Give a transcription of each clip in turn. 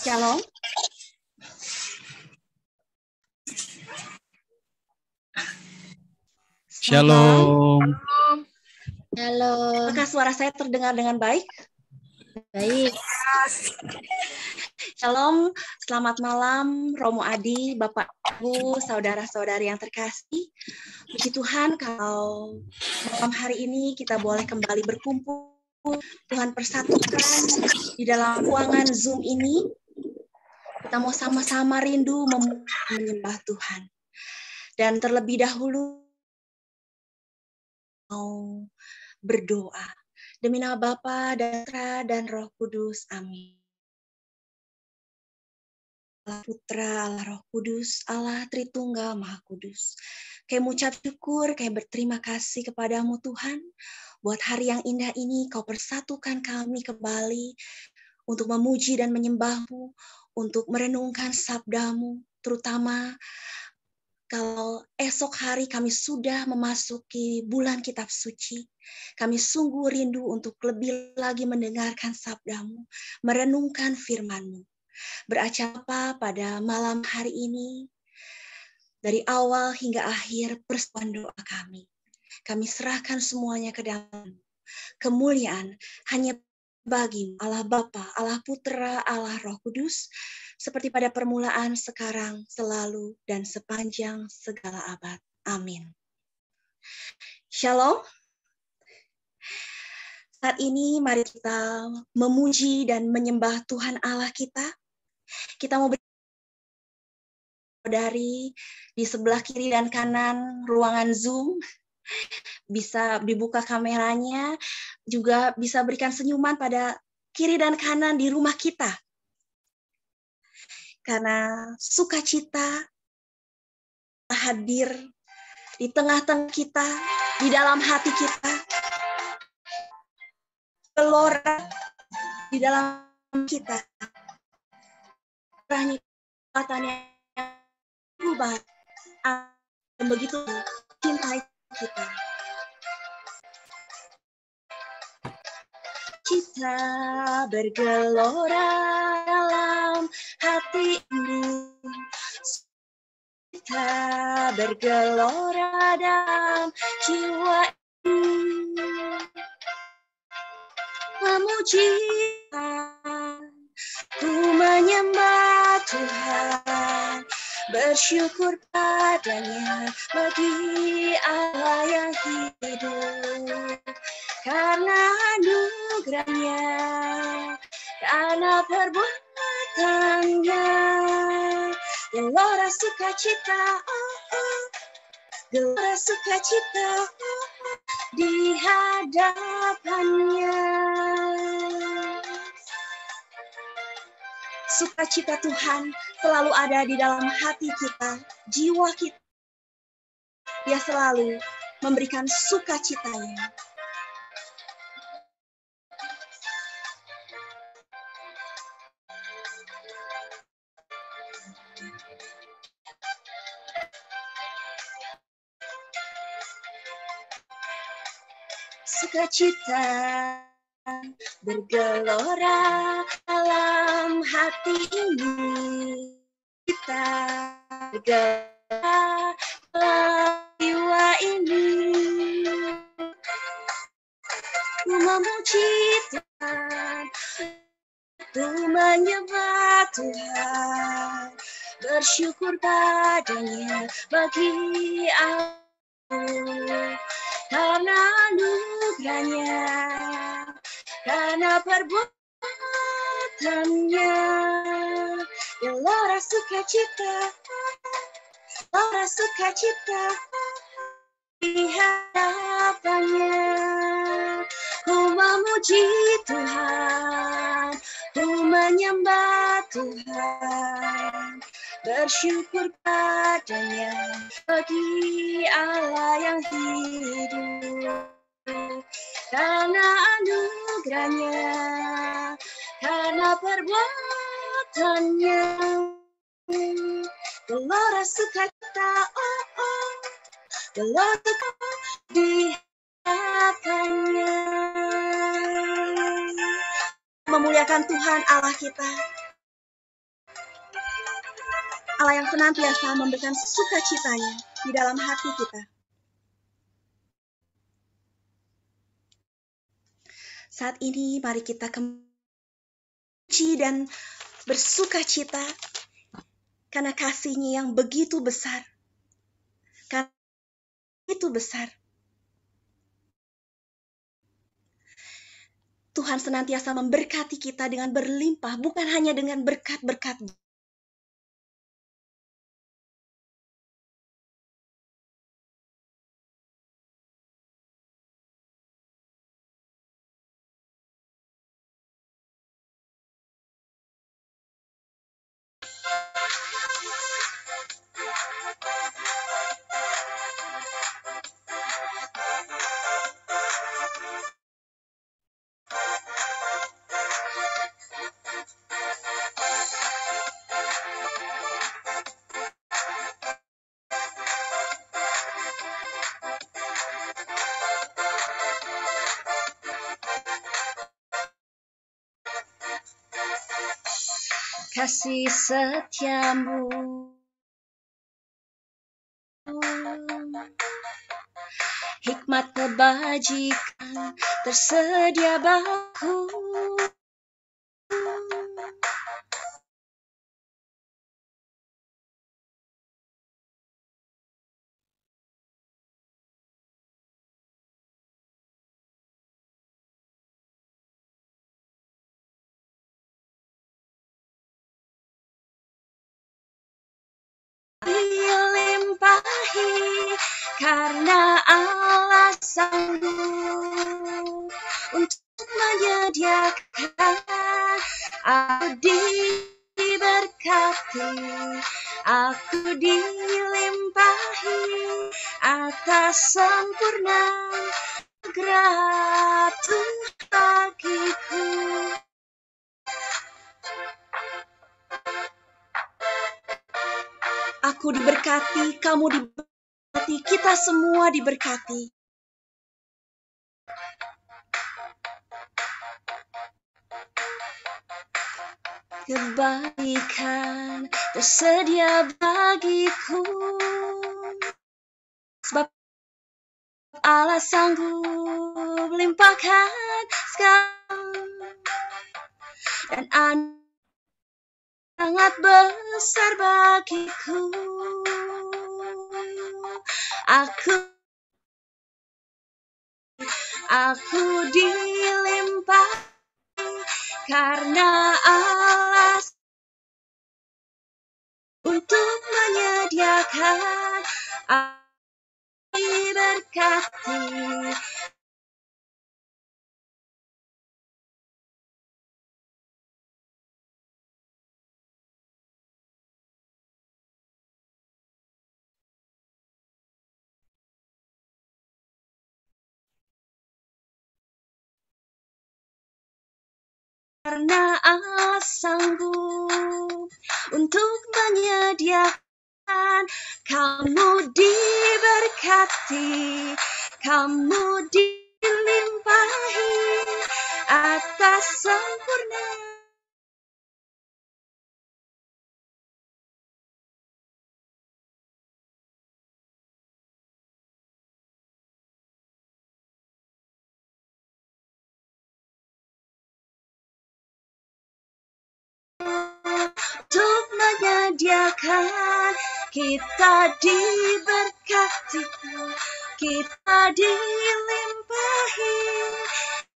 Shalom. Shalom. Halo. Apakah suara saya terdengar dengan baik? Baik. Shalom, selamat malam Romo Adi, Bapak Ibu, saudara-saudari yang terkasih. Puji Tuhan kalau malam hari ini kita boleh kembali berkumpul. Tuhan persatukan di dalam ruangan Zoom ini. Kita mau sama-sama rindu menyembah Tuhan. Dan terlebih dahulu mau berdoa. Demi nama Bapa dan Putra dan Roh Kudus. Amin. Allah Putra, Allah Roh Kudus, Allah Tritunggal Maha Kudus. Kayak mengucap syukur, kayak berterima kasih kepadamu Tuhan. Buat hari yang indah ini, kau persatukan kami kembali untuk memuji dan menyembahmu, untuk merenungkan sabdamu, terutama kalau esok hari kami sudah memasuki bulan kitab suci, kami sungguh rindu untuk lebih lagi mendengarkan sabdamu, merenungkan firman-Mu. Beracapa pada malam hari ini, dari awal hingga akhir persoalan doa kami. Kami serahkan semuanya ke dalam kemuliaan hanya bagi Allah Bapa, Allah Putra, Allah Roh Kudus, seperti pada permulaan, sekarang, selalu, dan sepanjang segala abad. Amin. Shalom. Saat ini mari kita memuji dan menyembah Tuhan Allah kita. Kita mau dari di sebelah kiri dan kanan ruangan Zoom. Bisa dibuka kameranya, juga bisa berikan senyuman pada kiri dan kanan di rumah kita. Karena sukacita hadir di tengah-tengah kita, di dalam hati kita. Gelora di dalam kita. Katanya berubah dan begitu cintai kita. Cita bergelora dalam hati ini. Cita bergelora dalam jiwa ini. Memuji Tuhan, ku menyembah Tuhan, bersyukur padanya bagi Allah yang hidup. Karena anugerahnya, karena perbuatannya, gelora sukacita, gelora sukacita di hadapannya. Sukacita Tuhan selalu ada di dalam hati kita, jiwa kita. Dia selalu memberikan sukacitanya. Sukacita bergelora dalam hati ini. Kita bergelora dalam jiwa ini. Ku memuji Tuhan, ku menyembah Tuhan, bersyukur padanya bagi aku. Karena anugerahnya, karena perbuatannya, gelora sukacita, gelora sukacita di hadapannya. Ku memuji Tuhan, ku menyembah Tuhan, bersyukur padanya bagi Allah yang hidup. Karena anugerahnya, karena perbuatannya, gelora sukacita, gelora di hadapannya. Memuliakan Tuhan Allah kita. Allah yang senantiasa memberikan sukacitanya di dalam hati kita. Saat ini mari kita memuji dan bersukacita karena kasih-Nya yang begitu besar. Karena itu besar. Tuhan senantiasa memberkati kita dengan berlimpah, bukan hanya dengan berkat-berkat. Kasih setiamu hikmat kebajikan tersedia baku. Dilimpahi karena Allah sanggup untuk menyediakan. Aku diberkati, aku dilimpahi atas sempurna anugerah Tuhan bagiku. Aku diberkati, kamu diberkati, kita semua diberkati. Kebaikan tersedia bagiku, sebab Allah sanggup limpahkan segala, dan sangat besar bagiku. Aku dilimpahi karena Allah untuk menyediakan. Aku diberkati, karena Allah sanggup untuk menyediakan. Kamu diberkati, kamu dilimpahi atas sempurna. Untuk menyediakan, kita diberkati, kita dilimpahi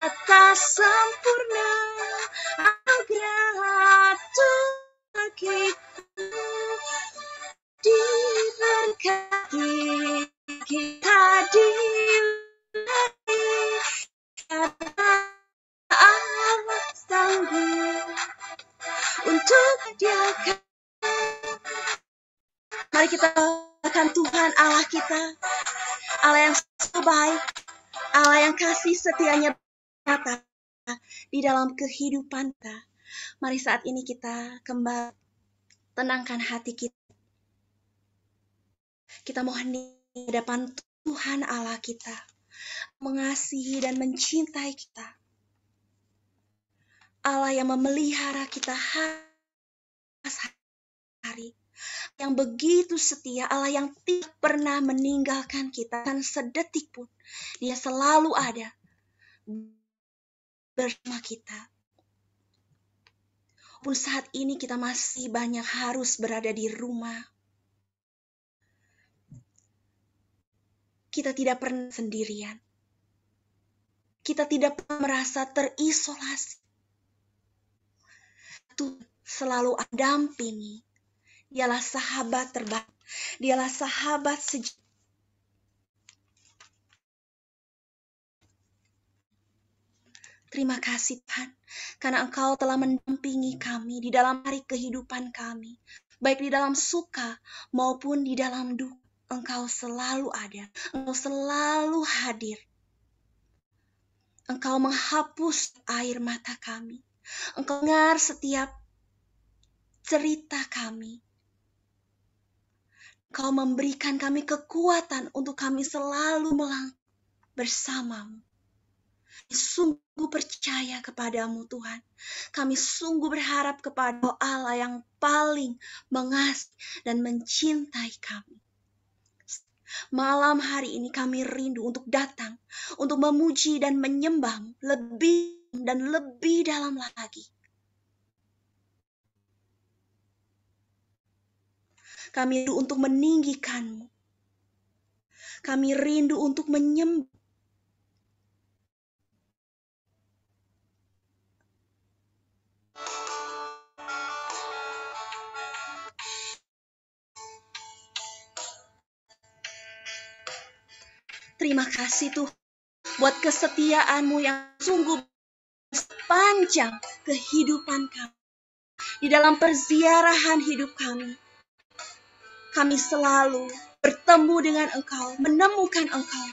atas sempurna anugerah Tuhan bagiku. Diberkati, kita dilimpahi karena Allah sanggup untuk menyediakan. Mari kita akan Tuhan Allah kita, Allah yang baik, Allah yang kasih setianya nyata di dalam kehidupan kita. Mari saat ini kita kembali tenangkan hati kita. Kita mohon di hadapan Tuhan Allah kita, mengasihi dan mencintai kita. Allah yang memelihara kita hari yang begitu setia, Allah yang tidak pernah meninggalkan kita dan sedetik pun. Dia selalu ada bersama kita. Walaupun saat ini kita masih banyak harus berada di rumah, kita tidak pernah sendirian. Kita tidak pernah merasa terisolasi. Tuhan selalu mendampingi. Dialah sahabat terbaik. Dialah sahabat sejati. Terima kasih Tuhan, karena Engkau telah mendampingi kami di dalam hari kehidupan kami. Baik di dalam suka maupun di dalam duka. Engkau selalu ada. Engkau selalu hadir. Engkau menghapus air mata kami. Engkau dengar setiap cerita kami. Engkau memberikan kami kekuatan untuk kami selalu melangkah bersamamu. Kami sungguh percaya kepadamu Tuhan. Kami sungguh berharap kepada Allah yang paling mengasihi dan mencintai kami. Malam hari ini kami rindu untuk datang, untuk memuji dan menyembahmu lebih dan lebih dalam lagi. Kami rindu untuk meninggikanmu. Kami rindu untuk menyembah. Terima kasih Tuhan buat kesetiaanmu yang sungguh sepanjang kehidupan kami. Di dalam perziarahan hidup kami, kami selalu bertemu dengan Engkau, menemukan Engkau.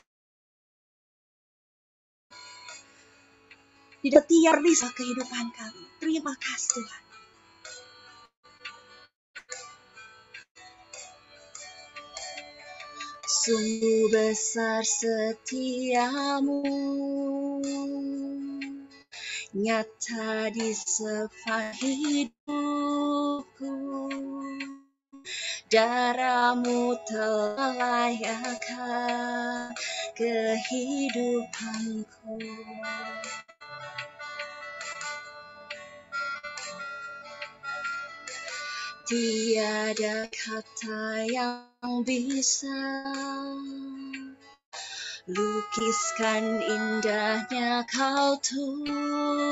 Di setiap risau kehidupan kami. Terima kasih Tuhan. Sungguh besar setiamu, nyata di sepanjang hidupku. Darahmu telah layakkan kehidupanku. Tiada kata yang bisa lukiskan indahnya Kau Tuhan.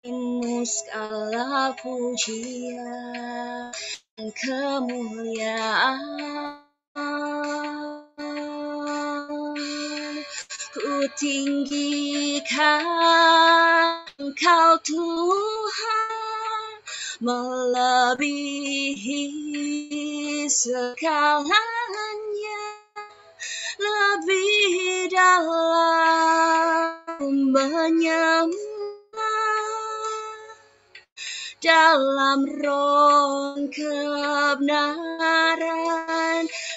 Bagimu segala pujian dan kemuliaan. Ku tinggikan Engkau Tuhan, melebihi segalanya, lebih dalam menyembah, dalam roh kebenaran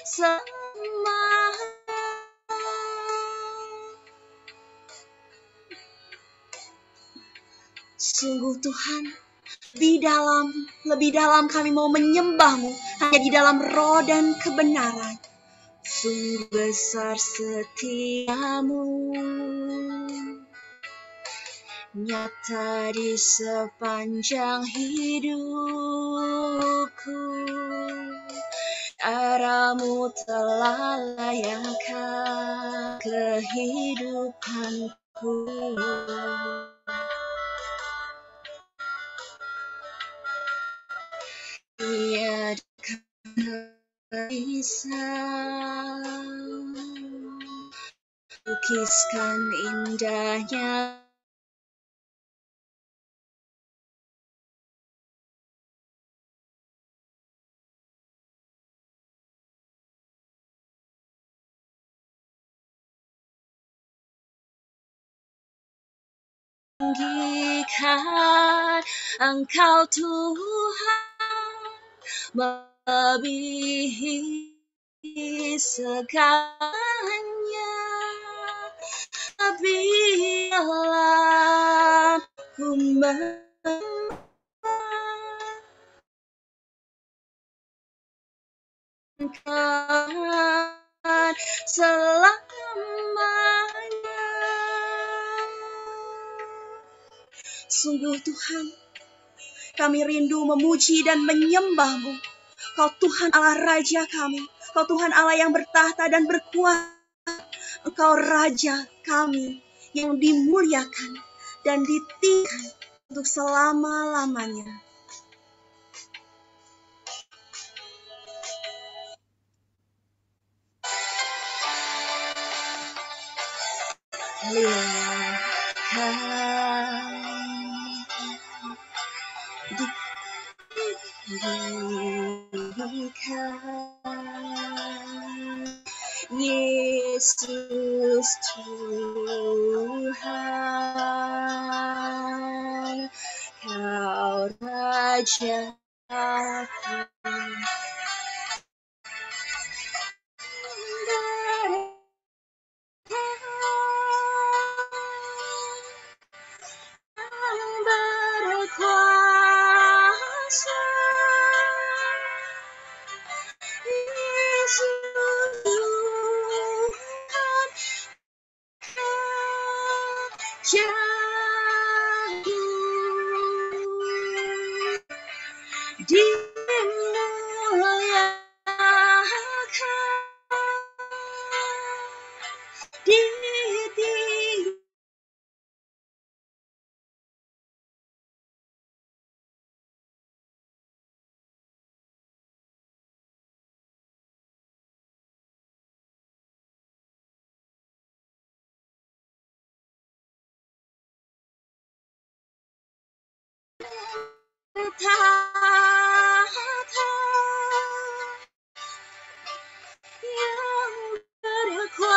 semangat. Sungguh Tuhan, lebih dalam kami mau menyembah-Mu, hanya di dalam roh dan kebenaran. Sungguh besar setiamu, nyata di sepanjang hidupku. Darahmu telah layakkan kehidupanku. Tiada kata bisa lukiskan indahnya tinggikan Engkau Tuhan, melebihi segalanya, lebih dalam ku selamanya. Sungguh Tuhan, kami rindu memuji dan menyembah-Mu. Kau Tuhan Allah Raja kami. Kau Tuhan Allah yang bertahta dan berkuasa. Engkau Raja kami yang dimuliakan dan ditinggikan untuk selama-lamanya. Yesus Tuhan, Kau Raja berkuasa. Yesus Tuhan, yang berkuasa.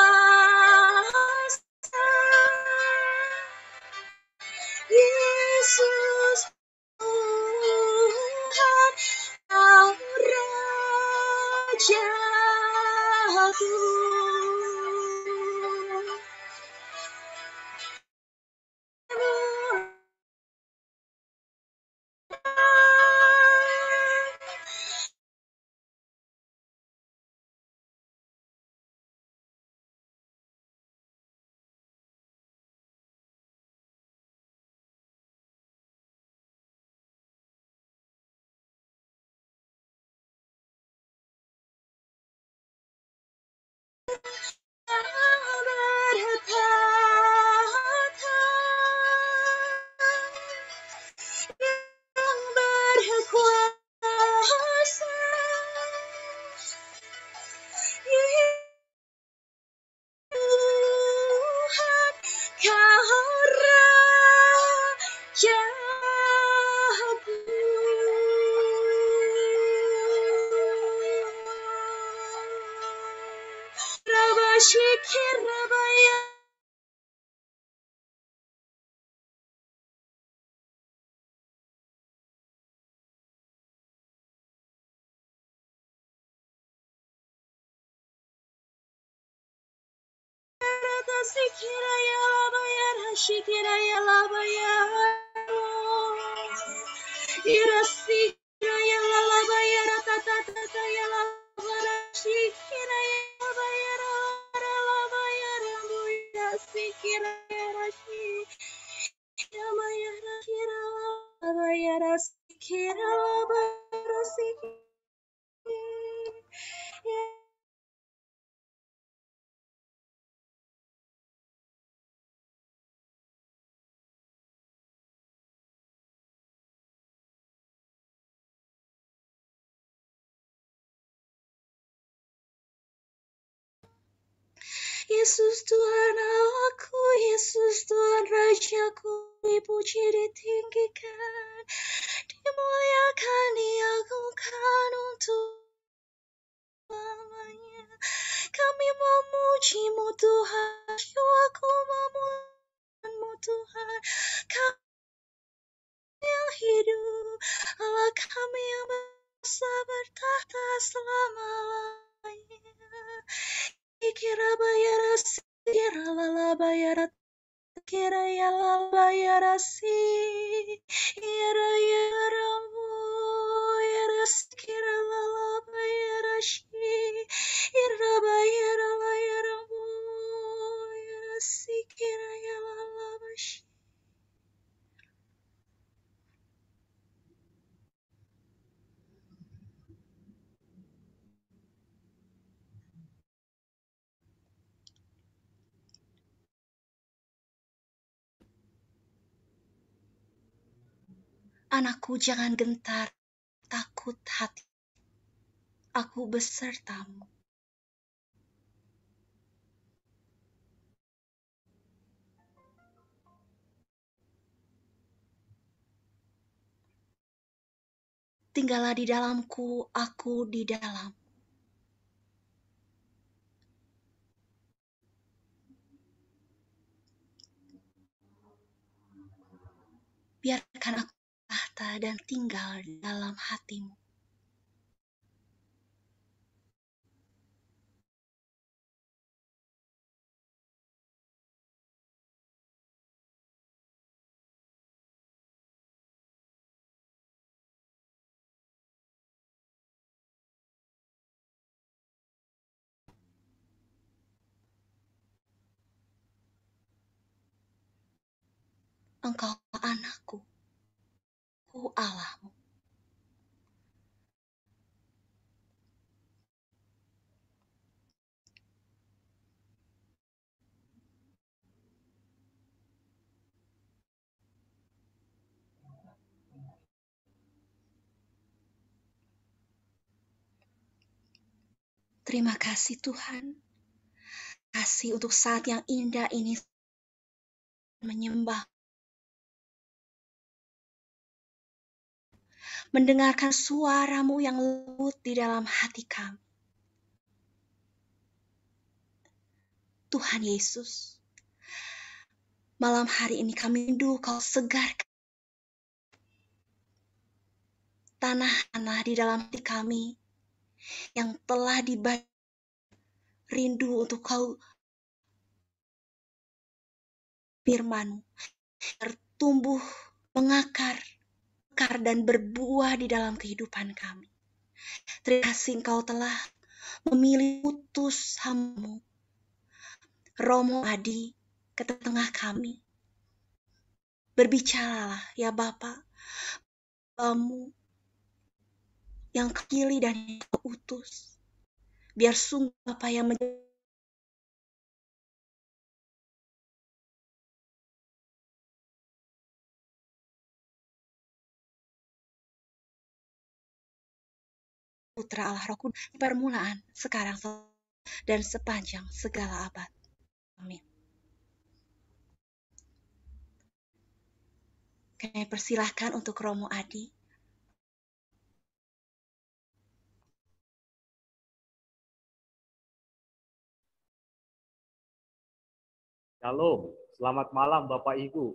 Yesus Tuhan, Kau Rajaku. Yang berkuasa. Tuhan, Kau Rajaku. Rabashikir Rabaya. Sikiraya Labayara Shikiraya Labayara Irasikiraya Labayara Tatataya Labara Shikiraya Labayara Labayara Buya Sikiraya Yamayara Kira Labayara Sikira Labara Sikira. Yesus Tuhan Allahku, Yesus Tuhan Rajaku, dipuji ditinggikan, dimuliakan, diagungkan untuk selamanya. Kami memuji-Mu Tuhan, jiwaku memuliakan-Mu Tuhan. Kami yang hidup, Allah kami yang berkuasa bertahta selama-lamanya. Kira bayara kira lala bayara kira ya lala bayara si kira ya rambu ya kira lala bayara shi Anakku, jangan gentar, takut hati. Aku besertamu. Tinggallah di dalamku, aku di dalam. Biarkan aku tahta dan tinggal di dalam hatimu. Engkau anakku, ku Allahmu. Terima kasih Tuhan. Kasih untuk saat yang indah ini menyembah. Mendengarkan suaramu yang lembut di dalam hati kami. Tuhan Yesus, malam hari ini kami rindu Kau segarkan tanah-tanah di dalam hati kami yang telah dibaca, rindu untuk Kau firman tertumbuh, mengakar, dan berbuah di dalam kehidupan kami. Terima kasih Engkau telah memilih utus hamba-Mu, Romo Adi, ke tengah kami. Berbicaralah ya Bapa, Kamu yang kekili dan yang utus. Biar sungguh Bapa yang menjadi Putra Allah Roh Kudus, permulaan, sekarang, dan sepanjang segala abad. Amin. Kami persilahkan untuk Romo Adi. Shalom, selamat malam Bapak Ibu.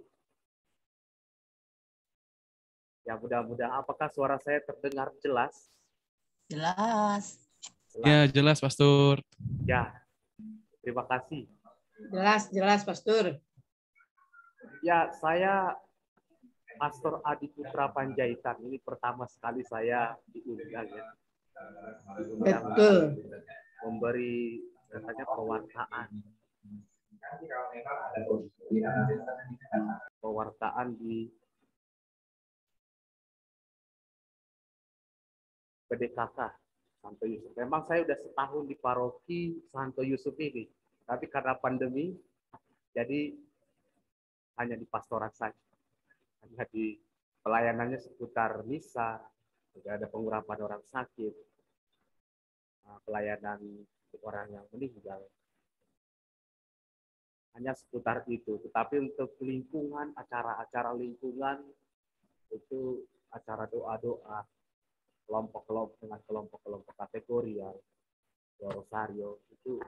Ya mudah-mudahan, apakah suara saya terdengar jelas? Jelas. Ya, jelas, Pastor. Ya, terima kasih. Jelas, Pastor. Ya, saya Pastor Adi Putra Panjaitan. Ini pertama sekali saya diundang ya. Betul. Memberi katanya pewartaan di PDKK Santo Yusuf. Memang saya udah setahun di paroki Santo Yusuf ini, tapi karena pandemi, jadi hanya di pastorat saja. Hanya di pelayanannya seputar misa, juga ada pengurapan orang sakit, pelayanan orang yang meninggal. Hanya seputar itu. Tetapi untuk lingkungan, acara-acara lingkungan, itu acara doa-doa, kelompok-kelompok dengan kelompok-kelompok kategori yang Rosario, itu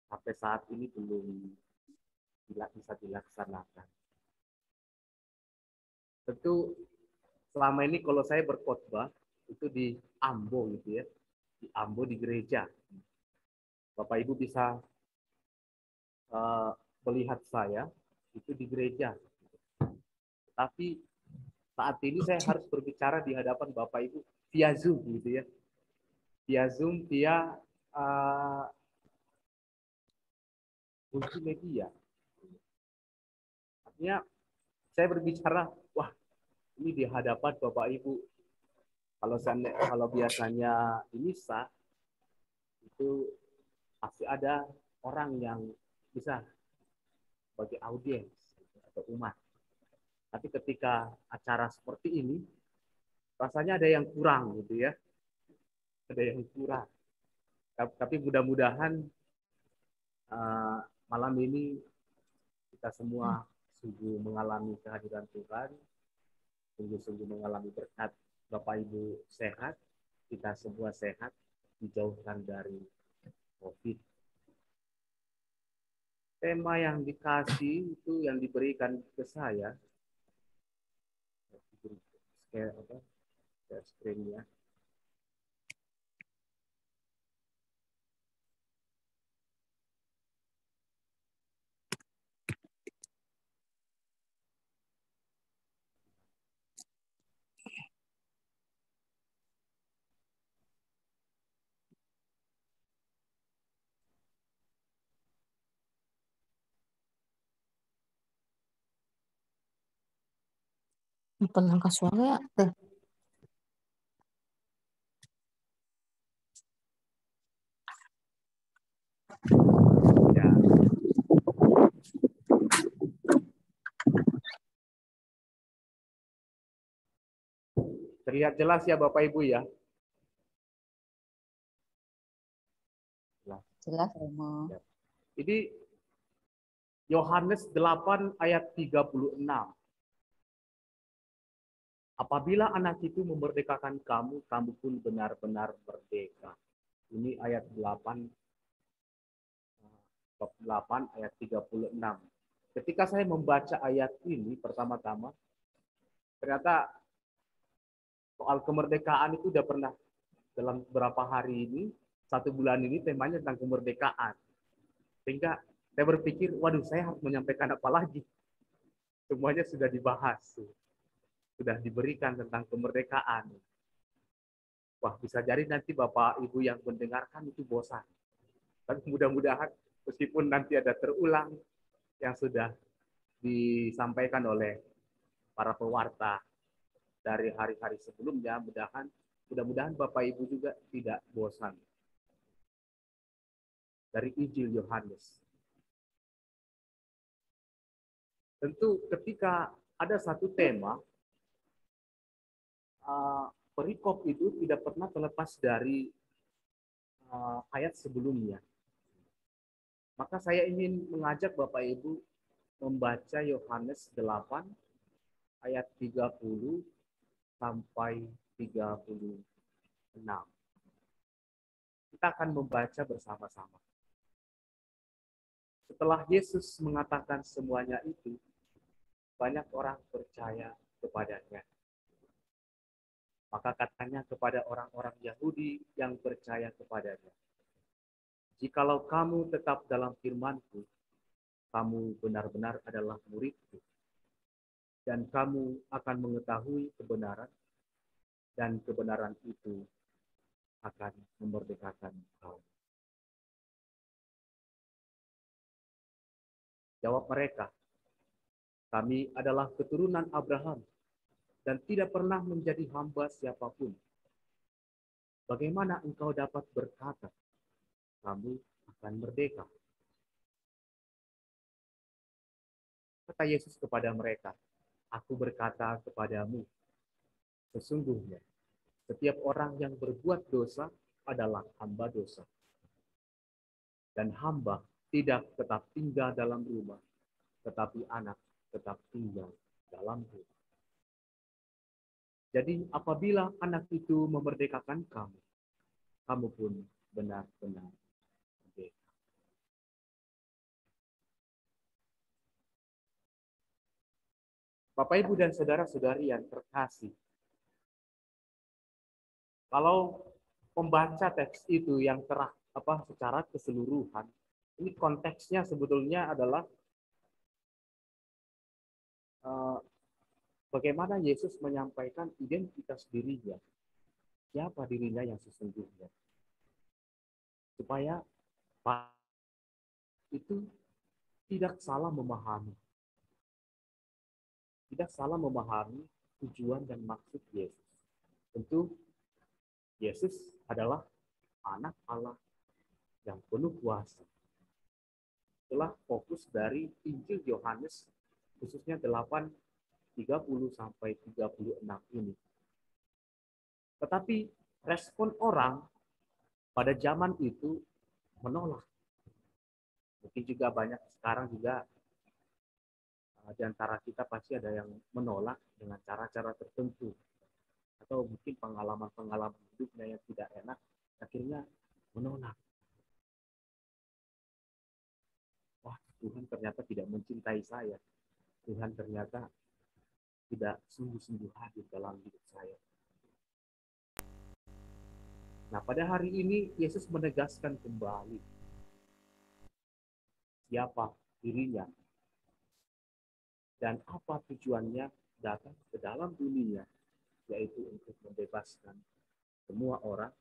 sampai saat ini belum bisa dilaksanakan. Tentu selama ini kalau saya berkhotbah itu di Ambo gitu ya, di Ambo di gereja. Bapak Ibu bisa melihat saya itu di gereja. Tapi saat ini saya harus berbicara di hadapan Bapak Ibu via Zoom gitu ya. Via Zoom, via multimedia. Artinya saya berbicara, wah ini di hadapan Bapak Ibu. Kalau biasanya di misa itu pasti ada orang yang bisa sebagai audiens atau umat. Tapi ketika acara seperti ini, rasanya ada yang kurang gitu ya. Ada yang kurang. Tapi mudah-mudahan malam ini kita semua sungguh mengalami kehadiran Tuhan, sungguh-sungguh mengalami berkat Bapak Ibu sehat, kita semua sehat, dijauhkan dari COVID. Tema yang dikasih itu yang diberikan ke saya, share screen ya. Penangkas suara ya, Teh. Ya. Terlihat jelas ya Bapak Ibu ya. Jelas, Romo. Ya. Ini Yohanes 8 ayat 36. Apabila anak itu memerdekakan kamu, kamu pun benar-benar merdeka. Ini ayat 8 ayat 36. Ketika saya membaca ayat ini pertama-tama, ternyata soal kemerdekaan itu udah pernah dalam beberapa hari ini, 1 bulan ini temanya tentang kemerdekaan. Sehingga saya berpikir, waduh saya harus menyampaikan apa lagi? Semuanya sudah dibahas, sudah diberikan tentang kemerdekaan. Wah, bisa jadi nanti Bapak Ibu yang mendengarkan itu bosan. Tapi mudah-mudahan meskipun nanti ada terulang yang sudah disampaikan oleh para pewarta dari hari-hari sebelumnya, mudah-mudahan Bapak Ibu juga tidak bosan dari Injil Yohanes. Tentu ketika ada satu tema, perikop itu tidak pernah terlepas dari ayat sebelumnya. Maka saya ingin mengajak Bapak Ibu membaca Yohanes 8 ayat 30 sampai 36. Kita akan membaca bersama-sama. Setelah Yesus mengatakan semuanya itu, banyak orang percaya kepadanya. Maka katanya kepada orang-orang Yahudi yang percaya kepadanya, jikalau kamu tetap dalam firman-Ku, kamu benar-benar adalah murid-Ku, dan kamu akan mengetahui kebenaran, dan kebenaran itu akan memerdekakan kamu. Jawab mereka, kami adalah keturunan Abraham dan tidak pernah menjadi hamba siapapun. Bagaimana engkau dapat berkata, kamu akan merdeka? Kata Yesus kepada mereka, aku berkata kepadamu, sesungguhnya setiap orang yang berbuat dosa adalah hamba dosa. Dan hamba tidak tetap tinggal dalam rumah, tetapi anak tetap tinggal dalam rumah. Jadi apabila anak itu memerdekakan kamu, kamu pun benar-benar merdeka. Bapak, Ibu, dan saudara-saudari yang terkasih, kalau membaca teks itu yang secara keseluruhan, ini konteksnya sebetulnya adalah bagaimana Yesus menyampaikan identitas dirinya, siapa dirinya yang sesungguhnya, supaya itu tidak salah memahami tujuan dan maksud Yesus. Tentu Yesus adalah anak Allah yang penuh kuasa. Itulah fokus dari Injil Yohanes, khususnya 8 30 sampai 36 ini. Tetapi respon orang pada zaman itu menolak. Mungkin juga banyak sekarang juga di antara kita pasti ada yang menolak dengan cara-cara tertentu. Atau mungkin pengalaman-pengalaman hidupnya yang tidak enak, akhirnya menolak. Wah, Tuhan ternyata tidak mencintai saya. Tuhan ternyata tidak sungguh-sungguh hadir dalam hidup saya. Nah, pada hari ini Yesus menegaskan kembali siapa dirinya dan apa tujuannya datang ke dalam dunia, yaitu untuk membebaskan semua orang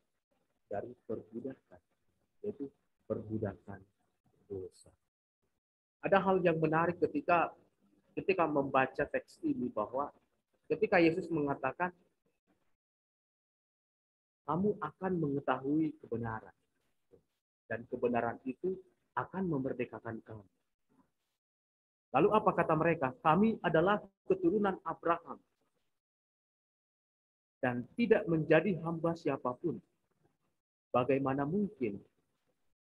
dari perbudakan, yaitu perbudakan dosa. Ada hal yang menarik ketika membaca teks ini, bahwa ketika Yesus mengatakan, kamu akan mengetahui kebenaran, dan kebenaran itu akan memerdekakan kamu. Lalu apa kata mereka? Kami adalah keturunan Abraham dan tidak menjadi hamba siapapun. Bagaimana mungkin?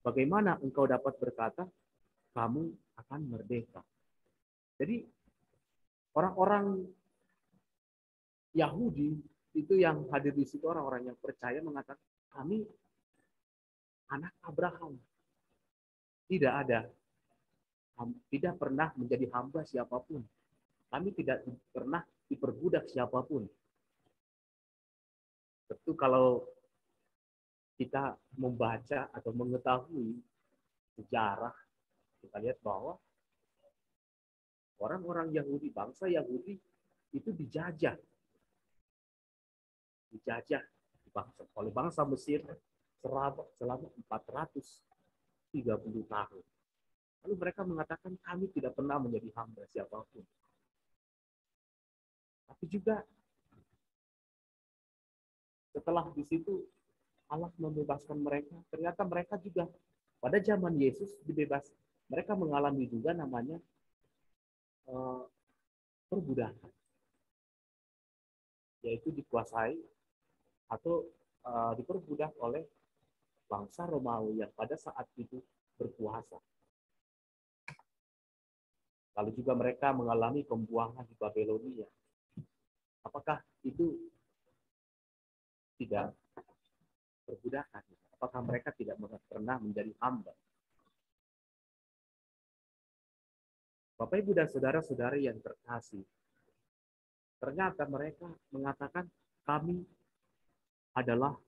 Bagaimana engkau dapat berkata, kamu akan merdeka? Jadi orang-orang Yahudi itu yang hadir di situ, orang-orang yang percaya mengatakan, kami anak Abraham. Tidak pernah menjadi hamba siapapun. Kami tidak pernah diperbudak siapapun. Tentu kalau kita membaca atau mengetahui sejarah, kita lihat bahwa orang-orang Yahudi, bangsa Yahudi itu dijajah oleh bangsa Mesir selama 430 tahun. Lalu mereka mengatakan, kami tidak pernah menjadi hamba siapapun. Tapi juga setelah di situ Allah membebaskan mereka, ternyata mereka juga pada zaman Yesus dibebas. Mereka mengalami juga namanya perbudakan, yaitu dikuasai atau diperbudak oleh bangsa Romawi yang pada saat itu berkuasa. Lalu juga mereka mengalami pembuangan di Babelonia. Apakah itu tidak perbudakan? Apakah mereka tidak pernah menjadi hamba? Bapak, Ibu, dan saudara-saudari yang terkasih, ternyata mereka mengatakan, kami adalah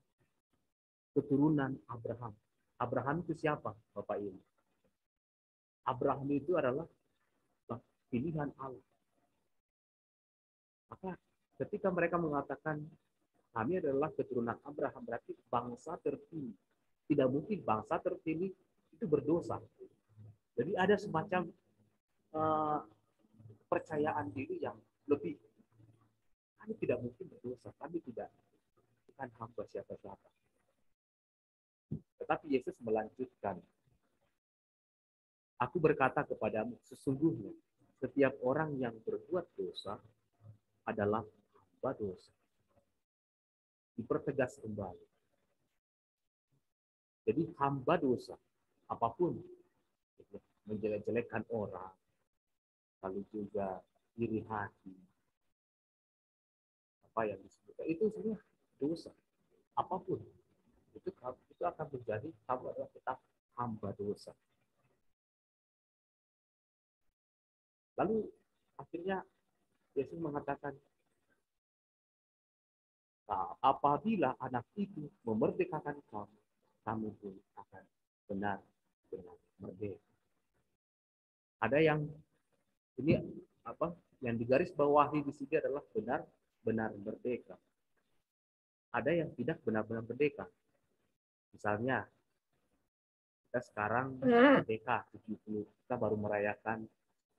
keturunan Abraham. Abraham itu siapa, Bapak Ibu? Abraham itu adalah pilihan Allah. Maka ketika mereka mengatakan kami adalah keturunan Abraham, berarti bangsa terpilih. Tidak mungkin bangsa terpilih itu berdosa. Jadi ada semacam kepercayaan diri yang lebih. Kami tidak mungkin berdosa, kami tidak bukan hamba siapa-siapa. Tetapi Yesus melanjutkan, aku berkata kepadamu, sesungguhnya setiap orang yang berbuat dosa adalah hamba dosa. Dipertegas kembali. Jadi hamba dosa, apapun, menjelek-jelekan orang, lalu juga iri hati, apa yang disebutkan, itu semua dosa. Apapun, itu akan menjadi, kamu adalah tetap hamba dosa. Lalu akhirnya Yesus mengatakan, nah, apabila anak itu memerdekakan kamu, kamu pun akan benar-benar merdeka. Ada yang ini yang digaris bawahi di sini adalah benar-benar merdeka. Ada yang tidak benar-benar merdeka. Misalnya kita sekarang merdeka 70, kita baru merayakan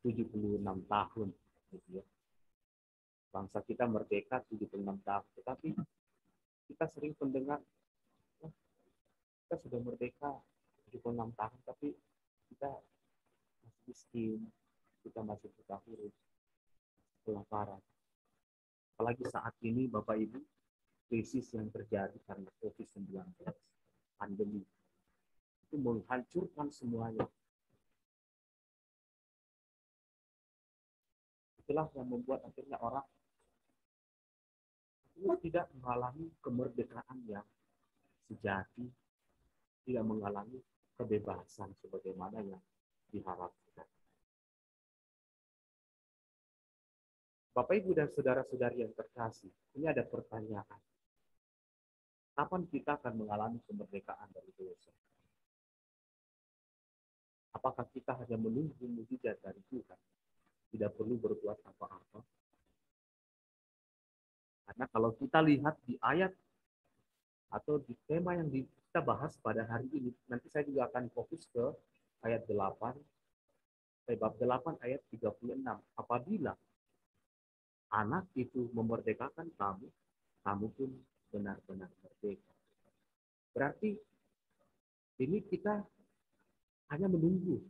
76 tahun gitu ya. Bangsa kita merdeka 76 tahun, tetapi kita sering mendengar kita sudah merdeka 76 tahun, tapi kita masih miskin, kita masih buta huruf, kelaparan. Apalagi saat ini Bapak Ibu, krisis yang terjadi karena COVID-19, pandemi, itu menghancurkan semuanya. Itulah yang membuat akhirnya orang tidak mengalami kemerdekaan yang sejati, tidak mengalami kebebasan sebagaimana yang diharapkan. Bapak, Ibu, dan saudara-saudari yang terkasih, ini ada pertanyaan. Kapan kita akan mengalami kemerdekaan dari dosa? Apakah kita hanya menunggu mujizat dari Tuhan? Tidak perlu berbuat apa-apa? Karena kalau kita lihat di ayat atau di tema yang kita bahas pada hari ini, nanti saya juga akan fokus ke ayat 8, bab 8 ayat 36. Apabila anak itu memerdekakan kamu, kamu pun benar-benar merdeka. Berarti ini kita hanya menunggu.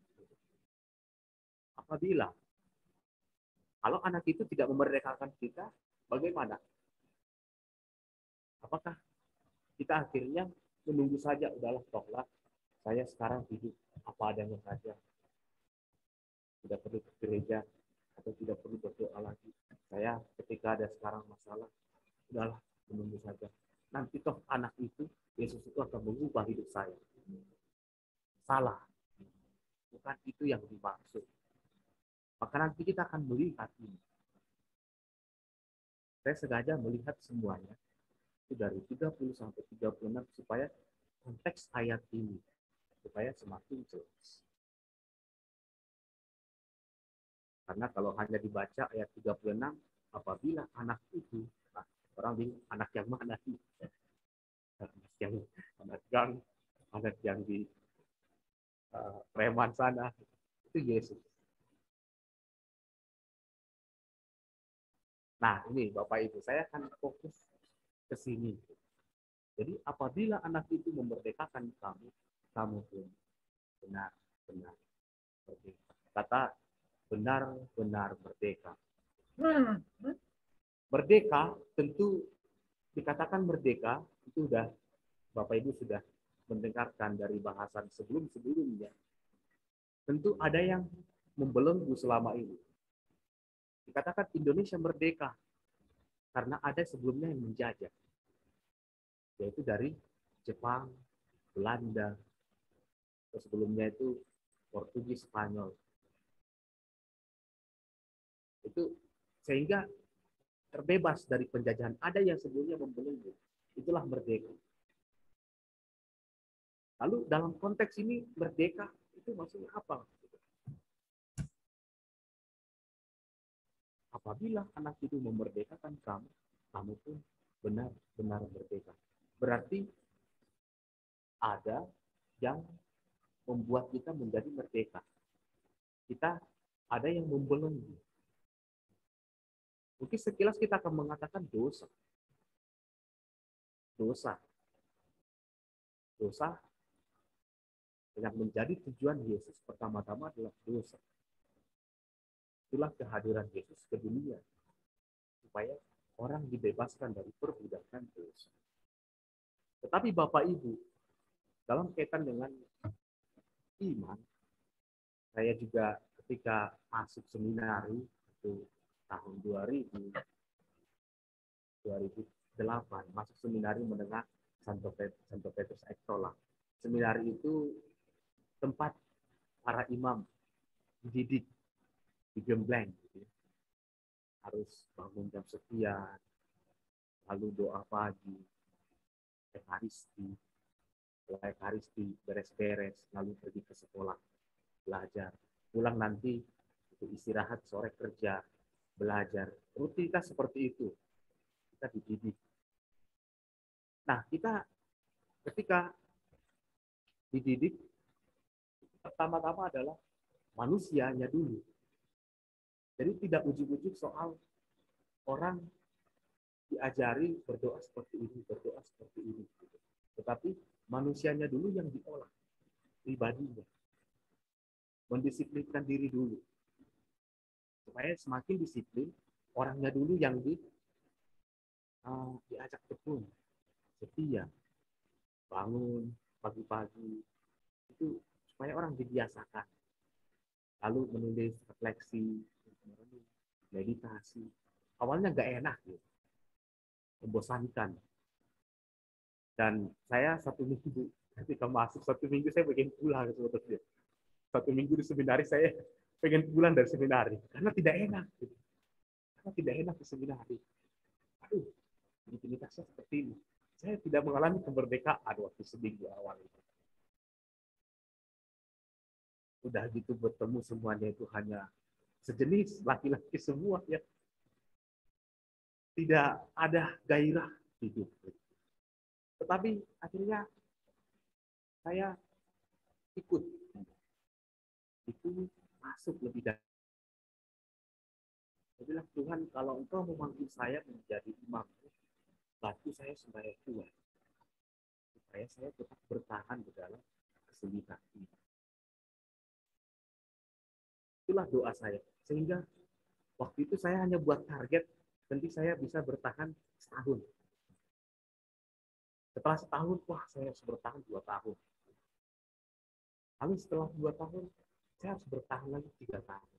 Apabila kalau anak itu tidak memerdekakan kita, bagaimana? Apakah kita akhirnya menunggu saja, udahlah tohlah, saya sekarang hidup apa adanya saja. Tidak perlu ke gereja atau tidak perlu berdoa lagi. Saya ketika ada sekarang masalah, udahlah menunggu saja. Nanti toh anak itu, Yesus itu akan mengubah hidup saya. Salah. Bukan itu yang dimaksud. Maka nanti kita akan melihat ini. Saya sengaja melihat semuanya itu dari 30 sampai 36 supaya konteks ayat ini supaya semakin jelas. Karena kalau hanya dibaca ayat 36, apabila anak itu, nah, orang bingung anak yang mana sih? Anak yang di preman sana itu Yesus. Nah, ini Bapak Ibu, saya akan fokus ke sini. Jadi apabila anak itu memerdekakan kamu, kamu pun benar-benar merdeka. Kata benar-benar merdeka. Merdeka tentu dikatakan merdeka itu sudah Bapak Ibu sudah mendengarkan dari bahasan sebelum-sebelumnya. Tentu ada yang membelenggu selama ini. Dikatakan Indonesia merdeka karena ada sebelumnya yang menjajah. Yaitu dari Jepang, Belanda, sebelumnya itu Portugis, Spanyol. Itu sehingga terbebas dari penjajahan. Ada yang sebelumnya membelenggu. Itulah merdeka. Lalu dalam konteks ini merdeka itu maksudnya apa? Apabila anak itu memerdekakan kamu, kamu pun benar-benar merdeka. Berarti ada yang membuat kita menjadi merdeka. Kita ada yang membelenggu. Mungkin sekilas kita akan mengatakan dosa. Dosa yang menjadi tujuan Yesus pertama-tama adalah dosa. Itulah kehadiran Yesus ke dunia. Supaya orang dibebaskan dari perbudakan dosa. Tetapi Bapak Ibu, dalam kaitan dengan iman, saya juga ketika masuk seminari itu tahun 2008 masuk seminari menengah Santo Petrus Ektola. Seminari itu tempat para imam dididik, digembleng, gitu. Harus bangun jam sekian, lalu doa pagi, Ekaristi, beres-beres, lalu pergi ke sekolah, belajar. Pulang nanti itu istirahat, sore kerja, belajar. Rutinitas seperti itu. Kita dididik. Nah, kita ketika dididik, pertama-tama adalah manusianya dulu. Jadi tidak ujuk-ujuk soal orang diajari berdoa seperti ini, berdoa seperti ini. Tetapi manusianya dulu yang diolah, pribadinya. Mendisiplinkan diri dulu. Supaya semakin disiplin, orangnya dulu yang diajak tekun, setia, bangun pagi-pagi, itu supaya orang dibiasakan. Lalu menulis refleksi, meditasi. Awalnya nggak enak, gitu. Membosankan. Dan saya 1 minggu, ketika masuk 1 minggu saya pengen pulang sebetulnya. 1 minggu di seminari saya pengen pulang dari seminari karena tidak enak. Gitu. Karena tidak enak di seminari. Aduh, rutinitasnya seperti ini. Saya tidak mengalami kemerdekaan waktu seminggu awal itu. Udah gitu bertemu semuanya itu hanya sejenis laki-laki semua ya. Tidak ada gairah hidup. Tetapi akhirnya saya ikut. Itu masuk lebih dalam. Saya bilang, Tuhan, kalau Engkau memanggil saya menjadi imam, bantu saya supaya kuat. Supaya saya tetap bertahan di dalam kesulitan ini. Itulah doa saya. Sehingga waktu itu saya hanya buat target, nanti saya bisa bertahan setahun. Setelah setahun, wah saya harus bertahan 2 tahun. Lalu setelah 2 tahun, saya harus bertahan lagi 3 tahun.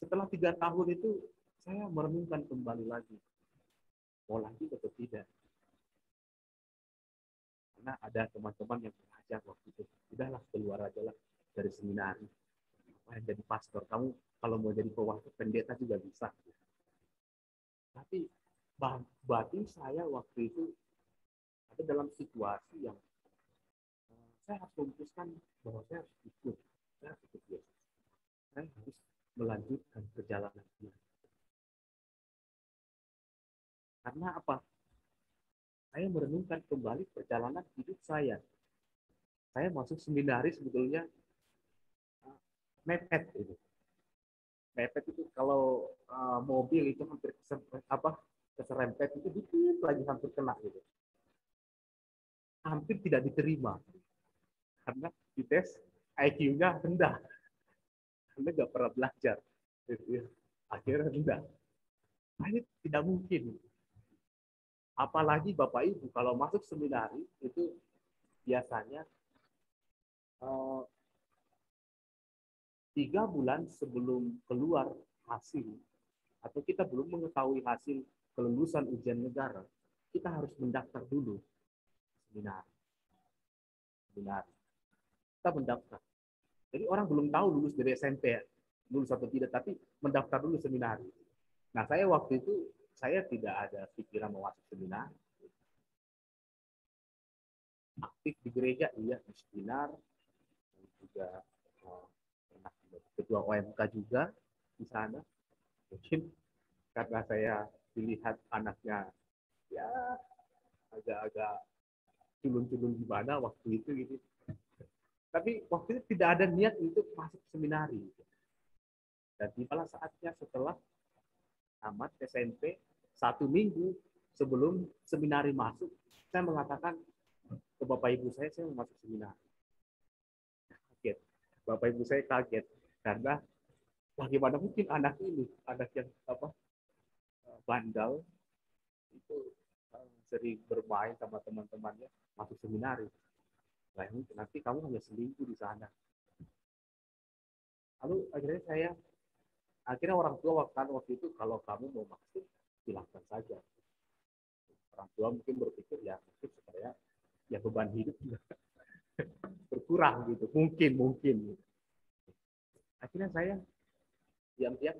Setelah 3 tahun itu, saya merenungkan kembali lagi. Mau lanjut atau tidak? Karena ada teman-teman yang mengajak waktu itu. Udahlah, keluar aja lah dari seminari. Jadi pastor. Kamu kalau mau jadi pewahyu pendeta juga bisa. Tapi batin saya waktu itu ada dalam situasi yang saya harus memutuskan bahwa saya harus ikut. Saya harus ikut Yesus. Saya harus melanjutkan perjalanan ini. Karena apa? Saya merenungkan kembali perjalanan hidup saya. Saya masuk seminari sebetulnya mepet itu. Mepet itu kalau mobil itu hampir keserempet itu dikit lagi hampir kena gitu. Hampir tidak diterima karena dites IQ-nya rendah. Karena nggak pernah belajar. Akhirnya rendah. Nah, ini tidak mungkin. Apalagi Bapak Ibu kalau masuk seminari itu biasanya 3 bulan sebelum keluar hasil atau kita belum mengetahui hasil kelulusan ujian negara, kita harus mendaftar dulu seminari. Kita mendaftar. Jadi orang belum tahu lulus dari SMP, lulus atau tidak, tapi mendaftar dulu seminari. Nah, saya waktu itu saya tidak ada pikiran mau masuk seminari. Aktif di gereja, iya, di seminar, juga ketua OMK juga di sana. Mungkin karena saya dilihat anaknya ya agak-agak culun-culun gimana waktu itu gitu. Tapi waktu itu tidak ada niat untuk masuk seminari. Dan tibalah saatnya setelah tamat SMP, 1 minggu sebelum seminari masuk, saya mengatakan ke Bapak Ibu saya mau masuk seminari. Kaget. Bapak Ibu saya kaget karena bagaimana mungkin anak ini, anak yang bandel itu sering bermain sama teman-temannya masuk seminari. Nah, nanti kamu hanya selingkuh di sana. Lalu akhirnya orang tua waktu itu kalau kamu mau masuk silahkan saja. Orang tua mungkin berpikir ya mungkin supaya ya beban hidup juga berkurang gitu. Mungkin. Akhirnya saya diam-diam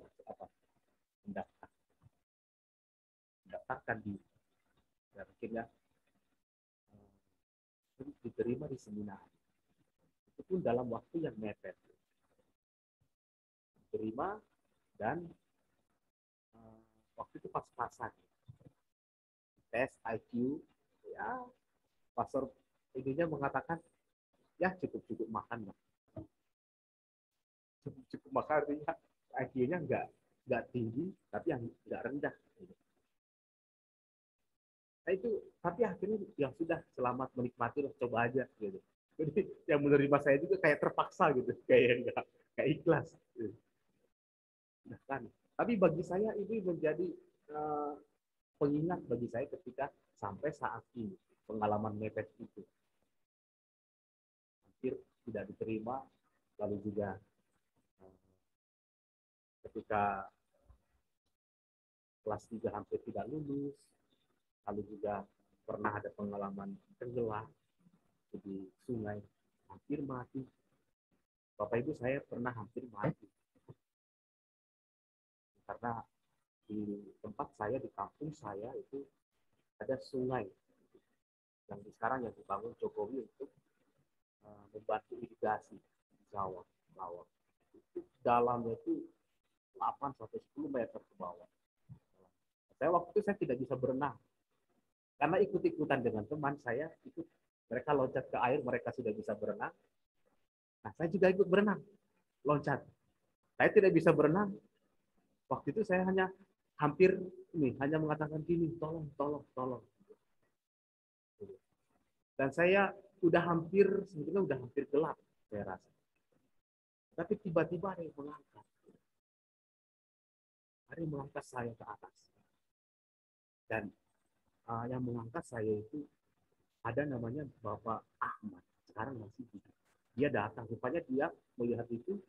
mendaftarkan diri. Dan akhirnya diterima di seminar. Itu pun dalam waktu yang mepet. Diterima dan waktu itu pas-pasan. Tes IQ, ya pastor ininya mengatakan, ya cukup makan lah. Cukup makan artinya IQ-nya nggak tinggi, tapi yang nggak rendah. Nah itu, tapi akhirnya yang sudah selamat menikmati, coba aja gitu. Jadi yang menerima saya juga kayak terpaksa gitu, kayak nggak ikhlas. Gitu. Nah, kan. Tapi bagi saya ini menjadi pengingat bagi saya ketika sampai saat ini pengalaman mepet itu hampir tidak diterima, lalu juga ketika kelas 3 hampir tidak lulus, lalu juga pernah ada pengalaman tenggelam di sungai, hampir mati. Bapak Ibu, saya pernah hampir mati. Karena di tempat saya, di kampung saya itu ada sungai yang sekarang yang dibangun Jokowi untuk membantu irigasi di sawah. Itu dalamnya itu 8 sampai 10 meter ke bawah. Waktu itu saya tidak bisa berenang. Karena ikut-ikutan dengan teman saya, mereka loncat ke air, mereka sudah bisa berenang. Nah, saya juga ikut berenang, loncat. Saya tidak bisa berenang. Waktu itu saya hanya mengatakan gini, tolong. Dan saya sebetulnya udah hampir gelap, saya rasa. Tapi tiba-tiba ada yang mengangkat. Ada yang mengangkat saya ke atas. Dan yang mengangkat saya itu ada namanya Bapak Ahmad. Sekarang masih hidup. Dia datang, rupanya dia melihat itu,